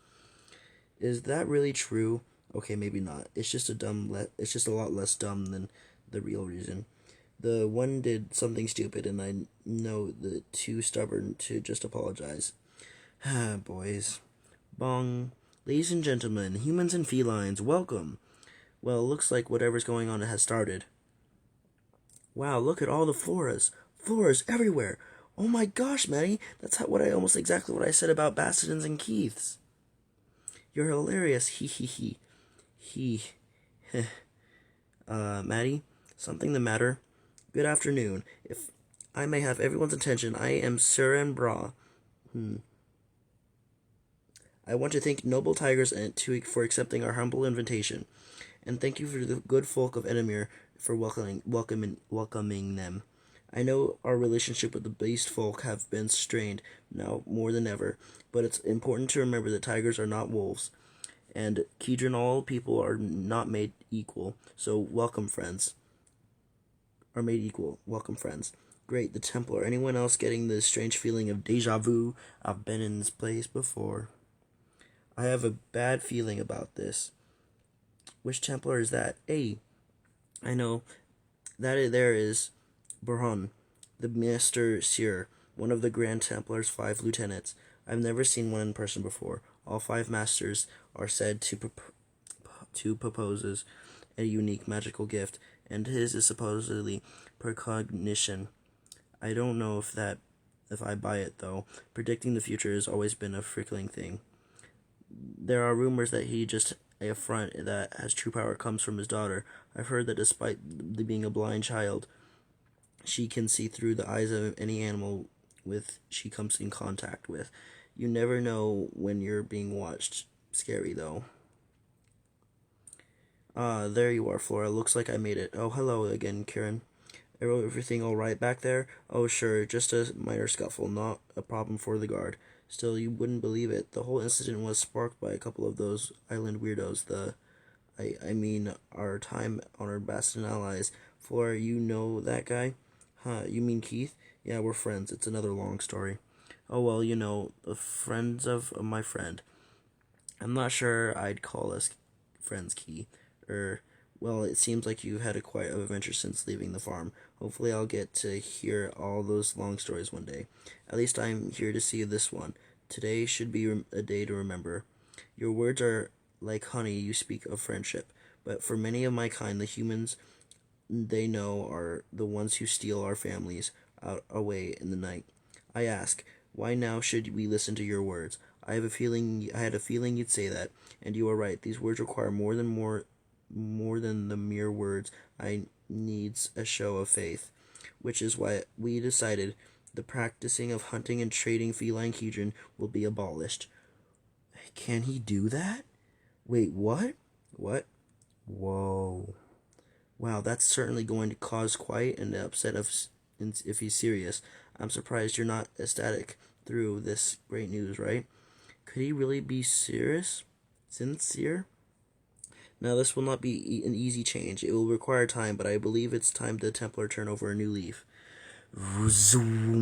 Is that really true? Okay, maybe not. It's just it's just a lot less dumb than the real reason. The one did something stupid, and I know the too stubborn to just apologize. Ah, boys. Bong. Ladies and gentlemen, humans and felines, welcome. Well, looks like whatever's going on has started. Wow, look at all the floras. Floras everywhere. Oh my gosh, Maddie. That's almost exactly what I said about Bassadins and Keiths. You're hilarious. He. He. Maddie, something the matter? Good afternoon. If I may have everyone's attention, I am Suren Bra. I want to thank Noble Tigers and Tuig for accepting our humble invitation, and thank you for the good folk of Edamir for welcoming them. I know our relationship with the beast folk have been strained now more than ever, but it's important to remember that tigers are not wolves, and Kedron all people are not made equal. So welcome, friends. are made equal. Welcome, friends. Great, the Templar. Anyone else getting this strange feeling of deja vu? I've been in this place before. I have a bad feeling about this. Which Templar is that? Hey, I know. That there is Burhan, the Master Seer, one of the Grand Templar's 5 lieutenants. I've never seen one in person before. All 5 masters are said to possess a unique magical gift, and his is supposedly precognition. I don't know if I buy it though. Predicting the future has always been a frickling thing. There are rumors that he just a front that has true power comes from his daughter. I've heard that despite being a blind child, she can see through the eyes of any animal with she comes in contact with. You never know when you're being watched. Scary though. There you are, Flora. Looks like I made it. Oh, hello again, Kieran. Everything all right back there? Oh, sure, just a minor scuffle, not a problem for the guard. Still, you wouldn't believe it. The whole incident was sparked by a couple of those island weirdos. I mean, our time-honored Bastion allies. Flora, you know that guy? Huh, you mean Keith? Yeah, we're friends. It's another long story. Oh, well, the friends of my friend. I'm not sure I'd call us friends, Keith. Well, it seems like you've had a quite an adventure since leaving the farm. Hopefully I'll get to hear all those long stories one day. At least I'm here to see this one. Today should be a day to remember. Your words are like honey you speak of friendship, but for many of my kind, the humans they know are the ones who steal our families out away in the night. I ask, why now should we listen to your words? I had a feeling you'd say that, and you are right. These words require more than the mere words. I needs a show of faith, which is why we decided the practicing of hunting and trading feline Kedron will be abolished. Can he do that? Wait, what? What? Whoa. Wow, that's certainly going to cause quite an upset if he's serious. I'm surprised you're not ecstatic through this great news, right? Could he really be serious? Sincere? Now, this will not be an easy change. It will require time, but I believe it's time the Templar turn over a new leaf. Zoom.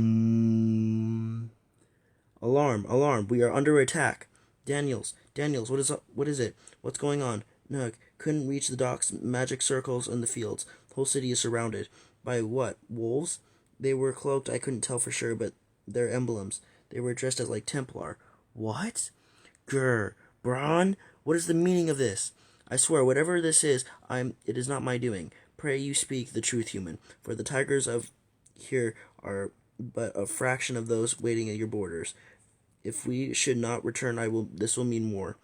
Alarm! Alarm! We are under attack! Daniels! What is it? What's going on? Nug, couldn't reach the docks, magic circles in the fields. The whole city is surrounded. By what? Wolves? They were cloaked, I couldn't tell for sure, but their emblems. They were dressed as like Templar. What? Grr. Braun? What is the meaning of this? I swear, whatever this is, it is not my doing. Pray you speak the truth, human, for the tigers of here are but a fraction of those waiting at your borders. If we should not return, this will mean war.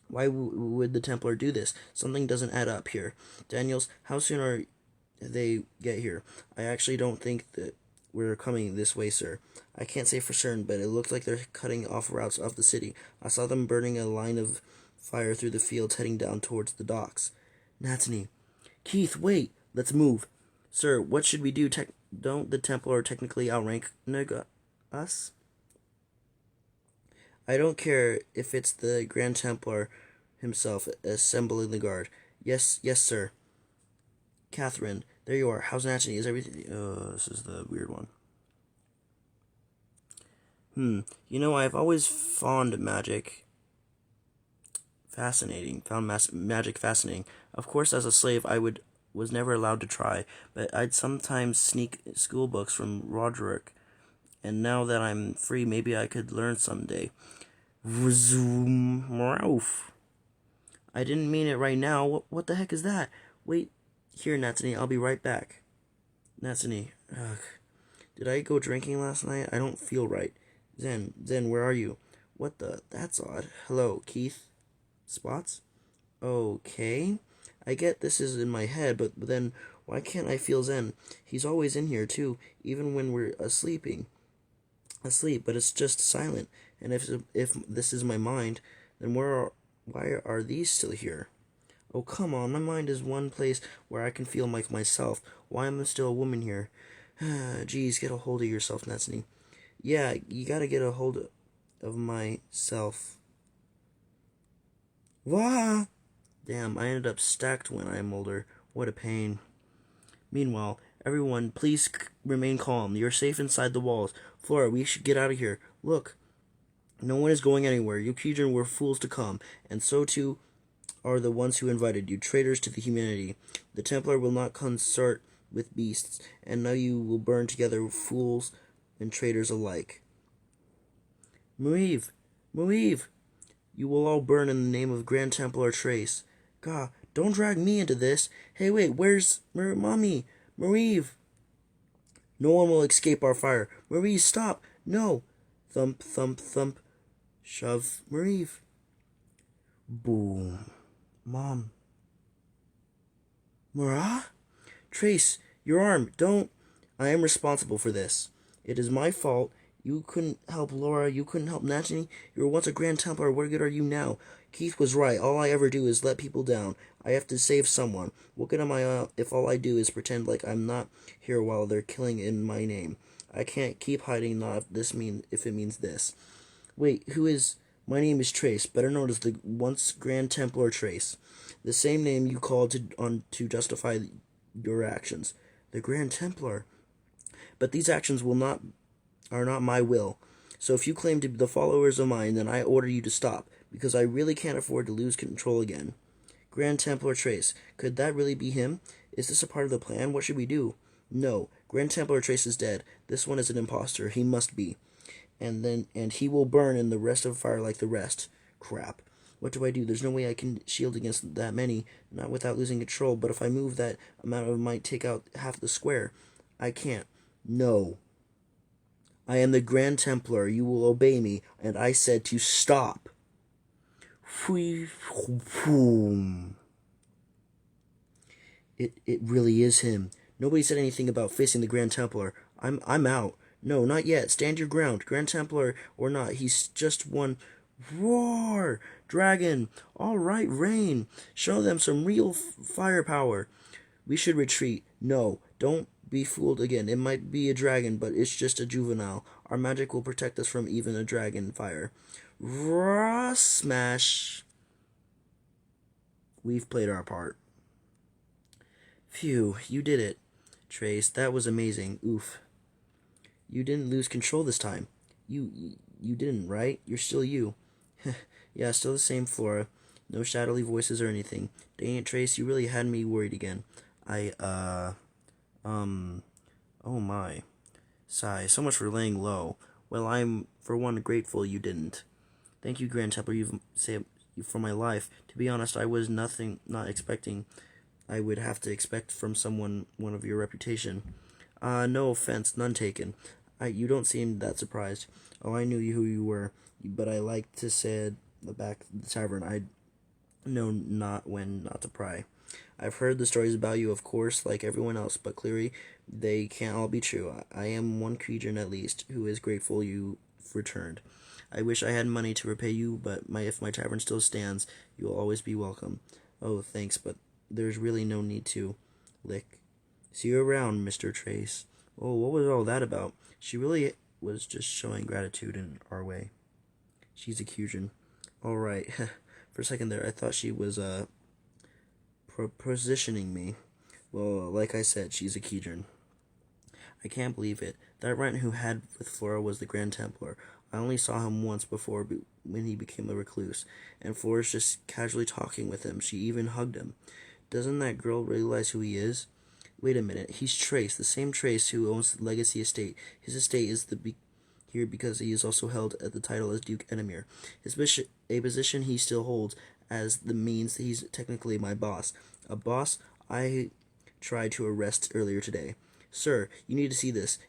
Why would the Templar do this? Something doesn't add up here. Daniels, how soon are they get here? I actually don't think that we're coming this way, sir. I can't say for certain, but it looks like they're cutting off routes of the city. I saw them burning a line of fire through the fields heading down towards the docks. Natany. Keith, wait! Let's move. Sir, what should we do? Don't the Templar technically outrank us? I don't care if it's the Grand Templar himself assembling the guard. Yes, sir. Catherine, there you are. How's Natany? Is everything... this is the weird one. I've always found magic fascinating. Magic fascinating. Of course, as a slave, was never allowed to try, but I'd sometimes sneak school books from Roderick. And now that I'm free, maybe I could learn someday. Resume Ralph. I didn't mean it right now. What the heck is that? Wait here, Natany. I'll be right back. Natany. Ugh. Did I go drinking last night? I don't feel right. Zen, where are you? What the? That's odd. Hello, Keith. Spots? Okay. I get this is in my head, but then why can't I feel Zen? He's always in here, too, even when we're asleep, but it's just silent. And if this is my mind, then why are these still here? Oh, come on, my mind is one place where I can feel like myself. Why am I still a woman here? Geez, get a hold of yourself, Natany. Yeah, you gotta get a hold of myself. Wah! Damn, I ended up stacked when I'm older. What a pain. Meanwhile, Everyone, please remain calm. You're safe inside the walls. Flora, we should get out of here. Look, no one is going anywhere. You children were fools to come, and so too are the ones who invited you, traitors to the humanity. The Templar will not consort with beasts, and now you will burn together, fools and traitors alike. Marive! Marive! You will all burn in the name of Grand Templar Trace. God, don't drag me into this. Hey, wait, where's Mommy? Marive! No one will escape our fire. Marive, stop! No! Thump, thump, thump. Shove Marive. Boom. Mom. Mara? Trace, your arm. Don't. I am responsible for this. It is my fault. You couldn't help Laura. You couldn't help Nathalie. You were once a Grand Templar. What good are you now? Keith was right. All I ever do is let people down. I have to save someone. What good am I if all I do is pretend like I'm not here while they're killing in my name? I can't keep hiding not if it means this. Wait, who is... My name is Trace, better known as the once Grand Templar Trace. The same name you called to justify your actions. The Grand Templar. But these actions are not my will. So if you claim to be the followers of mine, then I order you to stop, because I really can't afford to lose control again. Grand Templar Trace. Could that really be him? Is this a part of the plan? What should we do? No. Grand Templar Trace is dead. This one is an imposter. He must be. And he will burn in the rest of fire like the rest. Crap. What do I do? There's no way I can shield against that many, not without losing control, but if I move that amount, it might take out half the square. I can't. No. I am the Grand Templar. You will obey me, and I said to stop. It really is him. Nobody said anything about facing the Grand Templar. I'm out. No, not yet. Stand your ground. Grand Templar or not, he's just one. Roar! Dragon! All right, Rain. Show them some real firepower. We should retreat. No, don't be fooled again. It might be a dragon, but it's just a juvenile. Our magic will protect us from even a dragon fire. Raw smash. We've played our part. Phew, you did it. Trace, that was amazing. Oof. You didn't lose control this time. You didn't, right? You're still you. Yeah, still the same Flora. No shadowy voices or anything. Dang it, Trace, you really had me worried again. Oh my. Sigh, so much for laying low. Well, I'm, for one, grateful you didn't. Thank you, Grand Templar, you've saved for my life. To be honest, I was not expecting I would have to expect from someone one of your reputation. No offense, none taken. You don't seem that surprised. Oh, I knew who you were, but I like to say back at the tavern, I know not when not to pry. I've heard the stories about you, of course, like everyone else, but clearly they can't all be true. I am one creature at least who is grateful you've returned. I wish I had money to repay you, but if my tavern still stands, you will always be welcome. Oh, thanks, but there's really no need to. Lick. See you around, Mr. Trace. Oh, what was all that about? She really was just showing gratitude in our way. She's a Cujin. All right. For a second there, I thought she was, positioning me. Well, like I said, she's a Cujin. I can't believe it. That rent who had with Flora was the Grand Templar. I only saw him once before when he became a recluse, and Flora's just casually talking with him. She even hugged him. Doesn't that girl realize who he is? Wait a minute. He's Trace, the same Trace who owns the Legacy Estate. His estate is here because he is also held at the title as Duke Enemir. A position he still holds as the means he's technically my boss. A boss I tried to arrest earlier today. Sir, you need to see this.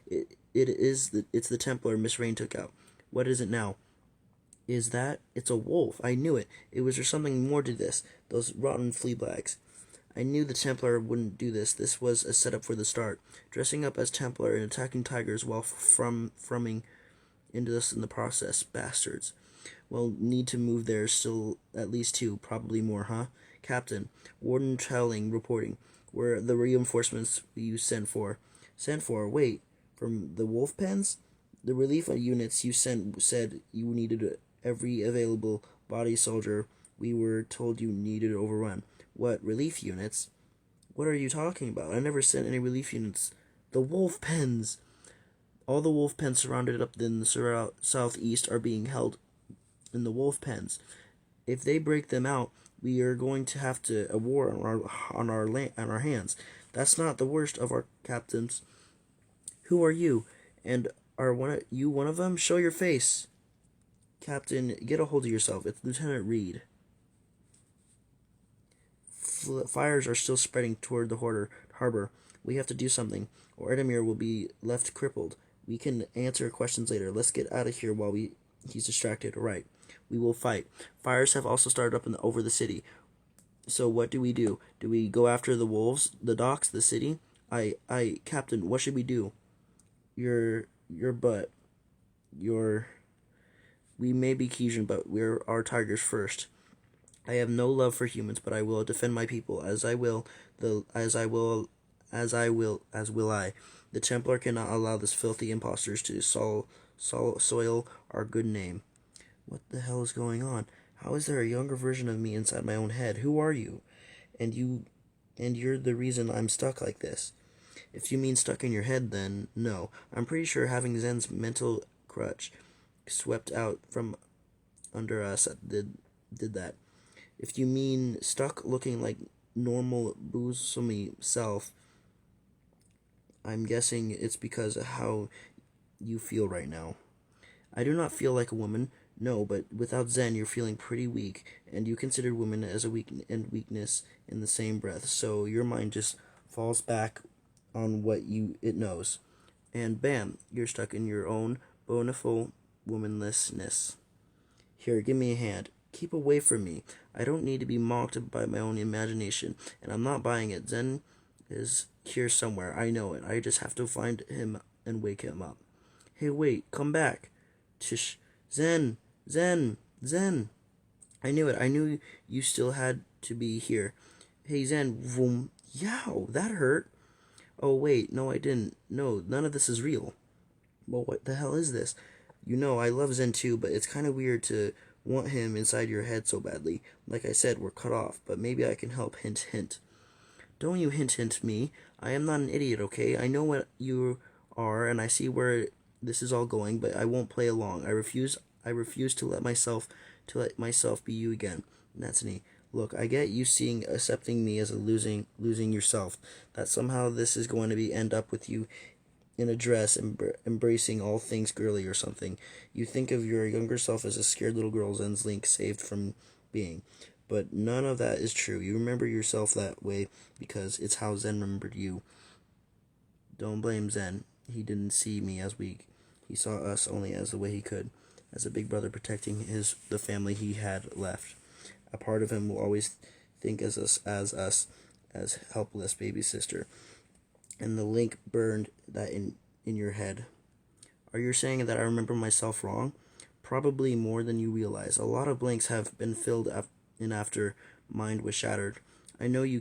It's the Templar Miss Rain took out. What is it now? Is that? It's a wolf. I knew it. Is there something more to this? Those rotten flea bags. I knew the Templar wouldn't do this. This was a setup for the start. Dressing up as Templar and attacking tigers while frumming into this in the process. Bastards. Well, need to move there still at least two, probably more, huh? Captain, Warden Trelling reporting. Where the reinforcements you sent for? Sent for? Wait, from the wolf pens? The relief units you sent said you needed every available body soldier. We were told you needed overrun. What, relief units? What are you talking about? I never sent any relief units The wolf pens! All the wolf pens surrounded up in the southeast are being held in the wolf pens. If they break them out, we are going to have a war on our hands. That's not the worst of our captains. Who are you? And are you one of them? Show your face. Captain, get a hold of yourself. It's Lieutenant Reed. Fires are still spreading toward the harbor. We have to do something, or Edamir will be left crippled. We can answer questions later. Let's get out of here while he's distracted. Right. We will fight. Fires have also started up over the city. So what do? Do we go after the wolves, the docks, the city? Captain, what should we do? Your butt. We may be Cajun, but we're our tigers first. I have no love for humans, but I will defend my people, as will I. The Templar cannot allow this filthy impostors to soil our good name. What the hell is going on? How is there a younger version of me inside my own head? Who are you? And you're the reason I'm stuck like this. If you mean stuck in your head, then no. I'm pretty sure having Zen's mental crutch swept out from under us did that. If you mean stuck looking like normal boozemy self, I'm guessing it's because of how you feel right now. I do not feel like a woman, no, but without Zen you're feeling pretty weak, and you consider women as a weakness in the same breath, so your mind just falls back on what it knows. And bam, you're stuck in your own bonafide womanlessness. Here, give me a hand. Keep away from me. I don't need to be mocked by my own imagination, and I'm not buying it. Zen is here somewhere. I know it. I just have to find him and wake him up. Hey, wait, come back. Tish. Zen. I knew it. I knew you still had to be here. Hey, Zen. Vroom. Yow, that hurt. Oh, wait, no, I didn't. No, none of this is real. Well, what the hell is this? You know, I love Zen too, but it's kind of weird to want him inside your head so badly. Like I said, we're cut off, but maybe I can help. Hint, hint. Don't you hint me. I am not an idiot, okay? I know what you are, and I see where this is all going, but I won't play along. I refuse to let myself be you again. Natsuni. Look, I get you accepting me as a losing yourself. That somehow this is going to end up with you in a dress, embracing all things girly or something. You think of your younger self as a scared little girl Zen's Link saved from being. But none of that is true. You remember yourself that way because it's how Zen remembered you. Don't blame Zen. He didn't see me as weak. He saw us only as the way he could, as a big brother protecting the family he had left. A part of him will always think as helpless baby sister. And the link burned that in your head. Are you saying that I remember myself wrong? Probably more than you realize. A lot of blanks have been filled in after mind was shattered. I know you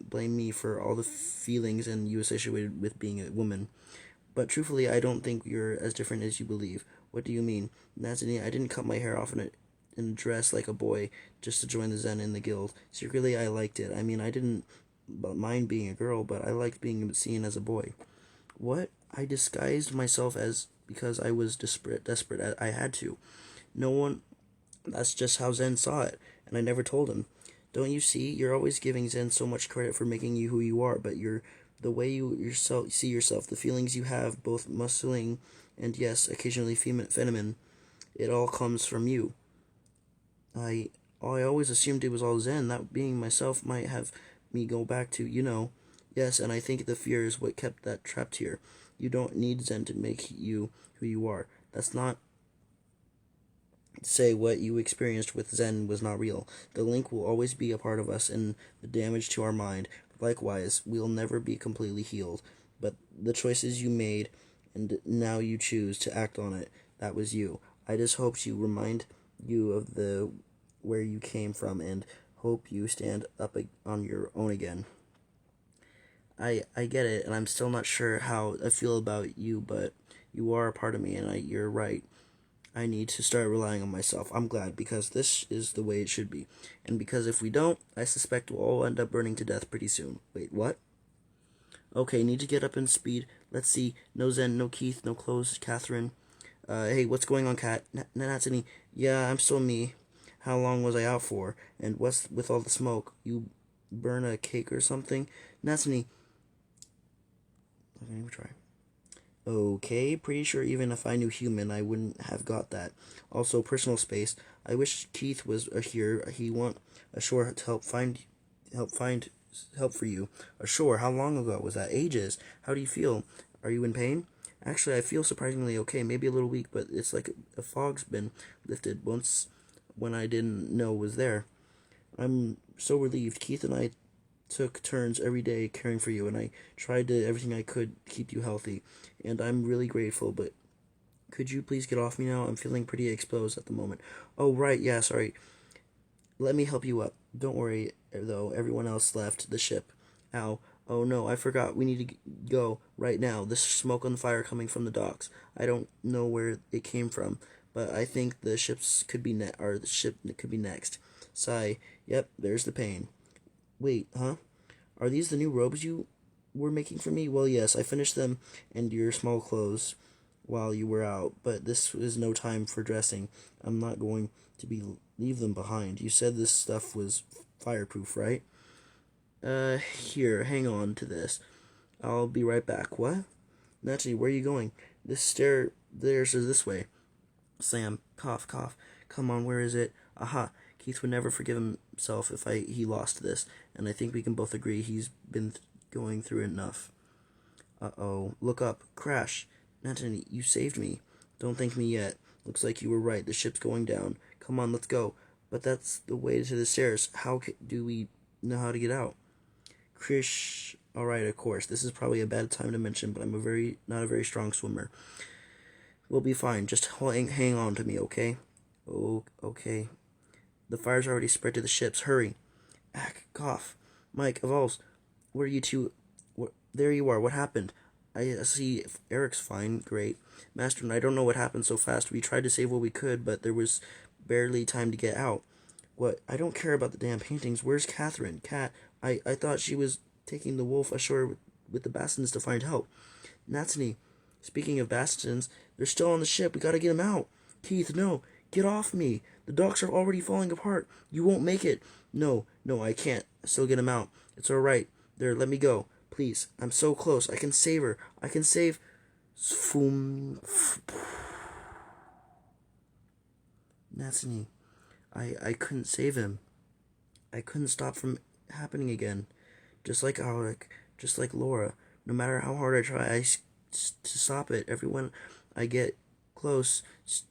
blame me for all the feelings and you associated with being a woman. But truthfully, I don't think you're as different as you believe. What do you mean? Natsuni, I didn't cut my hair off in a dress like a boy just to join the Zen in the guild. Secretly, I liked it. I mean, I didn't mind being a girl, but I liked being seen as a boy. What? I disguised myself because I was desperate. I had to. No one. That's just how Zen saw it, and I never told him. Don't you see? You're always giving Zen so much credit for making you who you are, but the way you see yourself, the feelings you have, both muscling and yes, occasionally feminine, it all comes from you. I always assumed it was all Zen. That being myself might have me go back to, Yes, and I think the fear is what kept that trapped here. You don't need Zen to make you who you are. That's not to say what you experienced with Zen was not real. The link will always be a part of us and the damage to our mind. Likewise, we'll never be completely healed. But the choices you made and now you choose to act on it, that was you. I just hope to remind you of where you came from and hope you stand up on your own again. I get it, and I'm still not sure how I feel about you, but you are a part of me, and you're right. I need to start relying on myself. I'm glad, because this is the way it should be. And because if we don't, I suspect we'll all end up burning to death pretty soon. Wait, what? Okay, need to get up in speed. Let's see. No Zen, no Keith, no clothes, Catherine. Hey, what's going on, Cat? Natsuni. Yeah, I'm still me. How long was I out for? And what's with all the smoke? You burn a cake or something? Natsuni. Let me try. Okay, pretty sure even if I knew human, I wouldn't have got that. Also, personal space. I wish Keith was here. He want ashore to help find help for you. Ashore. How long ago was that? Ages. How do you feel? Are you in pain? Actually, I feel surprisingly okay. Maybe a little weak, but it's like a fog's been lifted once when I didn't know was there. I'm so relieved. Keith and I took turns every day caring for you, and I tried to everything I could to keep you healthy. And I'm really grateful, but could you please get off me now? I'm feeling pretty exposed at the moment. Oh, right, yeah, sorry. Let me help you up. Don't worry, though, everyone else left the ship. Ow. Oh no, I forgot. We need to go right now. There's smoke on the fire coming from the docks. I don't know where it came from, but I think the ships could be or the ship could be next. Sigh. Yep, there's the pain. Wait, huh? Are these the new robes you were making for me? Well, yes, I finished them and your small clothes while you were out, but this is no time for dressing. I'm not going to leave them behind. You said this stuff was fireproof, right? Here, hang on to this. I'll be right back. What? Naturally, where are you going? There's this way. Sam, cough, cough. Come on, where is it? Aha, Keith would never forgive himself if he lost this, and I think we can both agree he's been going through enough. Uh-oh, look up. Crash. Natalie, you saved me. Don't thank me yet. Looks like you were right. The ship's going down. Come on, let's go. But that's the way to the stairs. How do we know how to get out? Krish. Alright, of course. This is probably a bad time to mention, but I'm not a very strong swimmer. We'll be fine. Just hang on to me, okay? Oh, okay. The fire's already spread to the ships. Hurry. Ack, cough. Mike, Evolves. Where are you two? There you are. What happened? I see Eric's fine. Great. Master, and I don't know what happened so fast. We tried to save what we could, but there was barely time to get out. What? I don't care about the damn paintings. Where's Catherine? Cat, I thought she was taking the wolf ashore with the Bastons to find help. Natsuni, speaking of Bastons, they're still on the ship. We gotta get them out. Keith, no. Get off me. The docks are already falling apart. You won't make it. No, I can't. Still get them out. It's alright. There, let me go. Please. I'm so close. I can save her. I can save... Natsuni, I couldn't save him. I couldn't stop from happening again. Just like Alec, just like Laura. No matter how hard I try to stop it, everyone I get close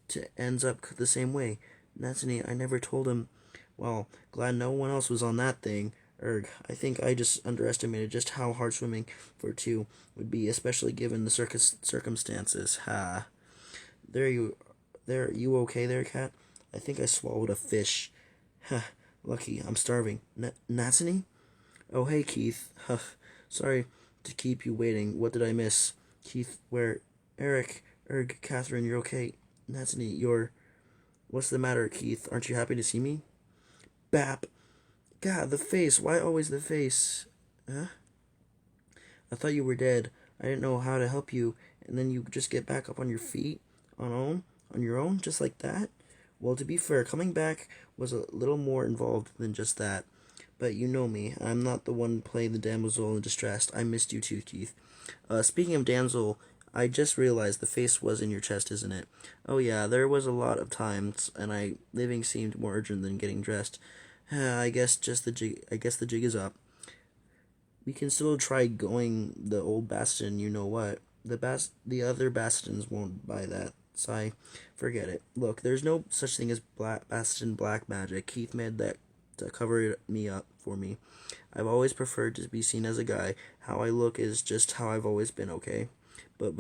to ends up the same way. Natsuni, I never told him. Well, glad no one else was on that thing. I think I just underestimated just how hard swimming for two would be, especially given the circumstances. Ha. You okay there, Cat? I think I swallowed a fish. Huh, lucky, I'm starving. Natsuni? Oh, hey, Keith. Huh, sorry to keep you waiting. What did I miss? Keith, where? Eric, Catherine, you're okay. Natsuni, what's the matter, Keith? Aren't you happy to see me? Bap. God, the face. Why always the face? Huh? I thought you were dead. I didn't know how to help you, and then you just get back up on your feet on your own, just like that? Well, to be fair, coming back was a little more involved than just that. But you know me. I'm not the one playing the damsel in distress. I missed you too, Keith. Speaking of damsel, I just realized the face was in your chest, isn't it? Oh yeah, there was a lot of times, and living seemed more urgent than getting dressed. I guess the jig is up. We can still try going the old Bastion, you know what. The other Bastions won't buy that. Sigh. Forget it. Look, there's no such thing as Bastion black magic. Keith made that to cover me up for me. I've always preferred to be seen as a guy. How I look is just how I've always been, okay? But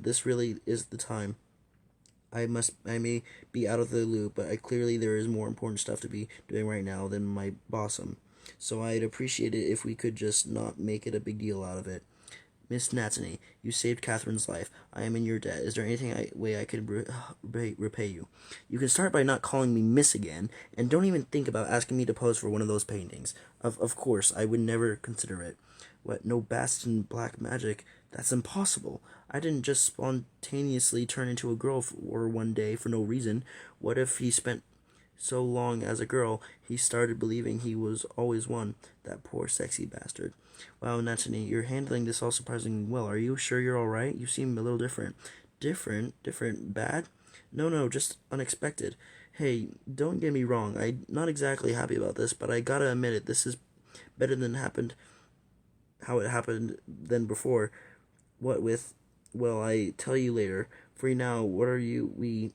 this really is the time. I may be out of the loop, but clearly there is more important stuff to be doing right now than my bossum. So I'd appreciate it if we could just not make it a big deal out of it. Miss Natsuni, you saved Catherine's life. I am in your debt. Is there anything way I could repay you? You can start by not calling me Miss again, and don't even think about asking me to pose for one of those paintings. Of course, I would never consider it. What, no Bastion black magic? That's impossible. I didn't just spontaneously turn into a girl for one day for no reason. What if he spent so long as a girl, he started believing he was always one? That poor sexy bastard. Wow, Nathalie, you're handling this all surprisingly well. Are you sure you're alright? You seem a little different. Different? Bad? No, just unexpected. Hey, don't get me wrong. I'm not exactly happy about this, but I gotta admit it. This is better than how it happened than before. What with? Well, I tell you later. For now, what are you?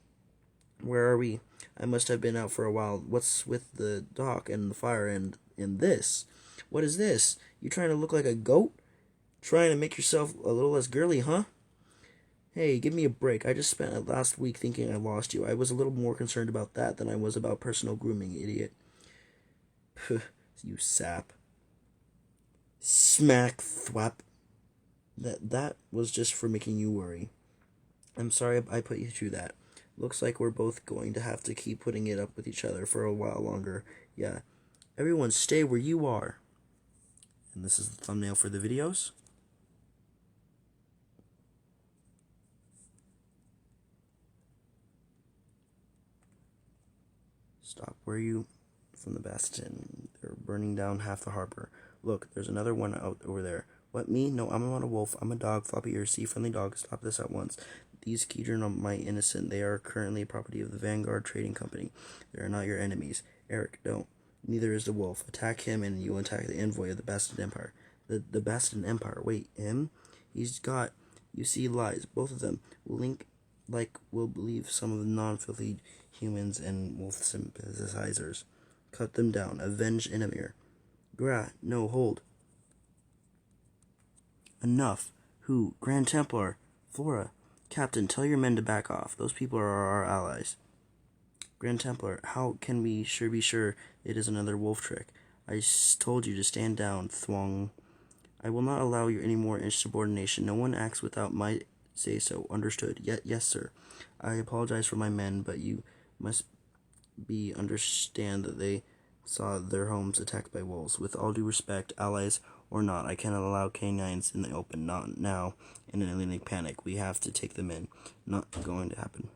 Where are we? I must have been out for a while. What's with the dock and the fire and this? What is this? You trying to look like a goat? Trying to make yourself a little less girly, huh? Hey, give me a break. I just spent last week thinking I lost you. I was a little more concerned about that than I was about personal grooming, idiot. Puh, you sap. Smack thwap. That was just for making you worry. I'm sorry I put you through that. Looks like we're both going to have to keep putting it up with each other for a while longer. Yeah. Everyone stay where you are. And this is the thumbnail for the videos. Stop where you from the Bastion. They're burning down half the harbor. Look, there's another one out over there. What, me? No, I'm not a wolf. I'm a dog. Floppy ears. See, friendly dog. Stop this at once. These Kedron are my innocent. They are currently property of the Vanguard Trading Company. They are not your enemies. Eric, don't. Neither is the wolf. Attack him and you will attack the envoy of the Bastion Empire. The Bastion Empire. Wait, him? He's got, you see, lies. Both of them will link like will believe some of the non-filthy humans and wolf sympathizers. Cut them down. Avenge Inamir. Gra, no, hold. Enough. Who? Grand Templar. Flora. Captain, tell your men to back off. Those people are our allies. Grand Templar, how can we be sure it is another wolf trick? I told you to stand down, Thwong. I will not allow you any more insubordination. No one acts without my say-so. Understood? Yes, sir. I apologize for my men, but you must understand that they saw their homes attacked by wolves. With all due respect, allies or not, I cannot allow canines in the open. Not now, in an alien panic. We have to take them in. Not going to happen.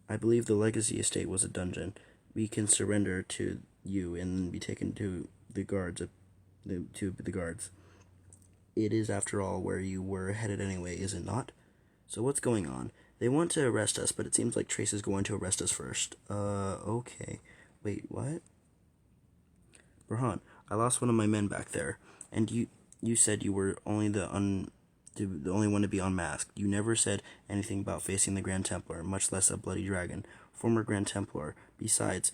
I believe the Legacy Estate was a dungeon. We can surrender to you and then be taken to the guards. It is, after all, where you were headed anyway, is it not? So what's going on? They want to arrest us, but it seems like Trace is going to arrest us first. Okay. Wait, what? Burhan, I lost one of my men back there, and you said you were only the only one to be unmasked. You never said anything about facing the Grand Templar, much less a bloody dragon. Former Grand Templar. Besides,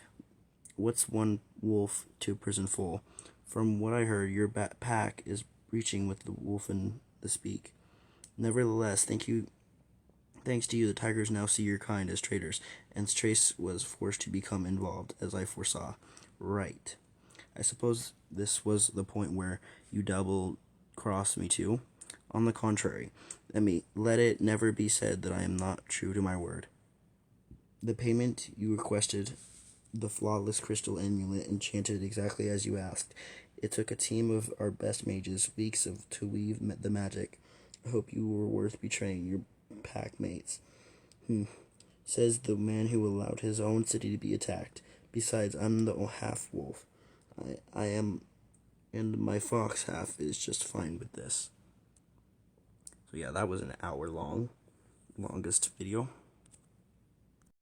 what's one wolf to a prison full? From what I heard, your pack is breaching with the wolf and the speak. Nevertheless, thanks to you, the tigers now see your kind as traitors, and Trace was forced to become involved, as I foresaw. Right. I suppose this was the point where you double-crossed me too. On the contrary, let it never be said that I am not true to my word. The payment you requested, the flawless crystal amulet, enchanted exactly as you asked. It took a team of our best mages, weeks to weave the magic. I hope you were worth betraying your pack mates. Says the man who allowed his own city to be attacked. Besides, I'm the half-wolf. I am, and my fox half is just fine with this. So yeah, that was an hour long, longest video.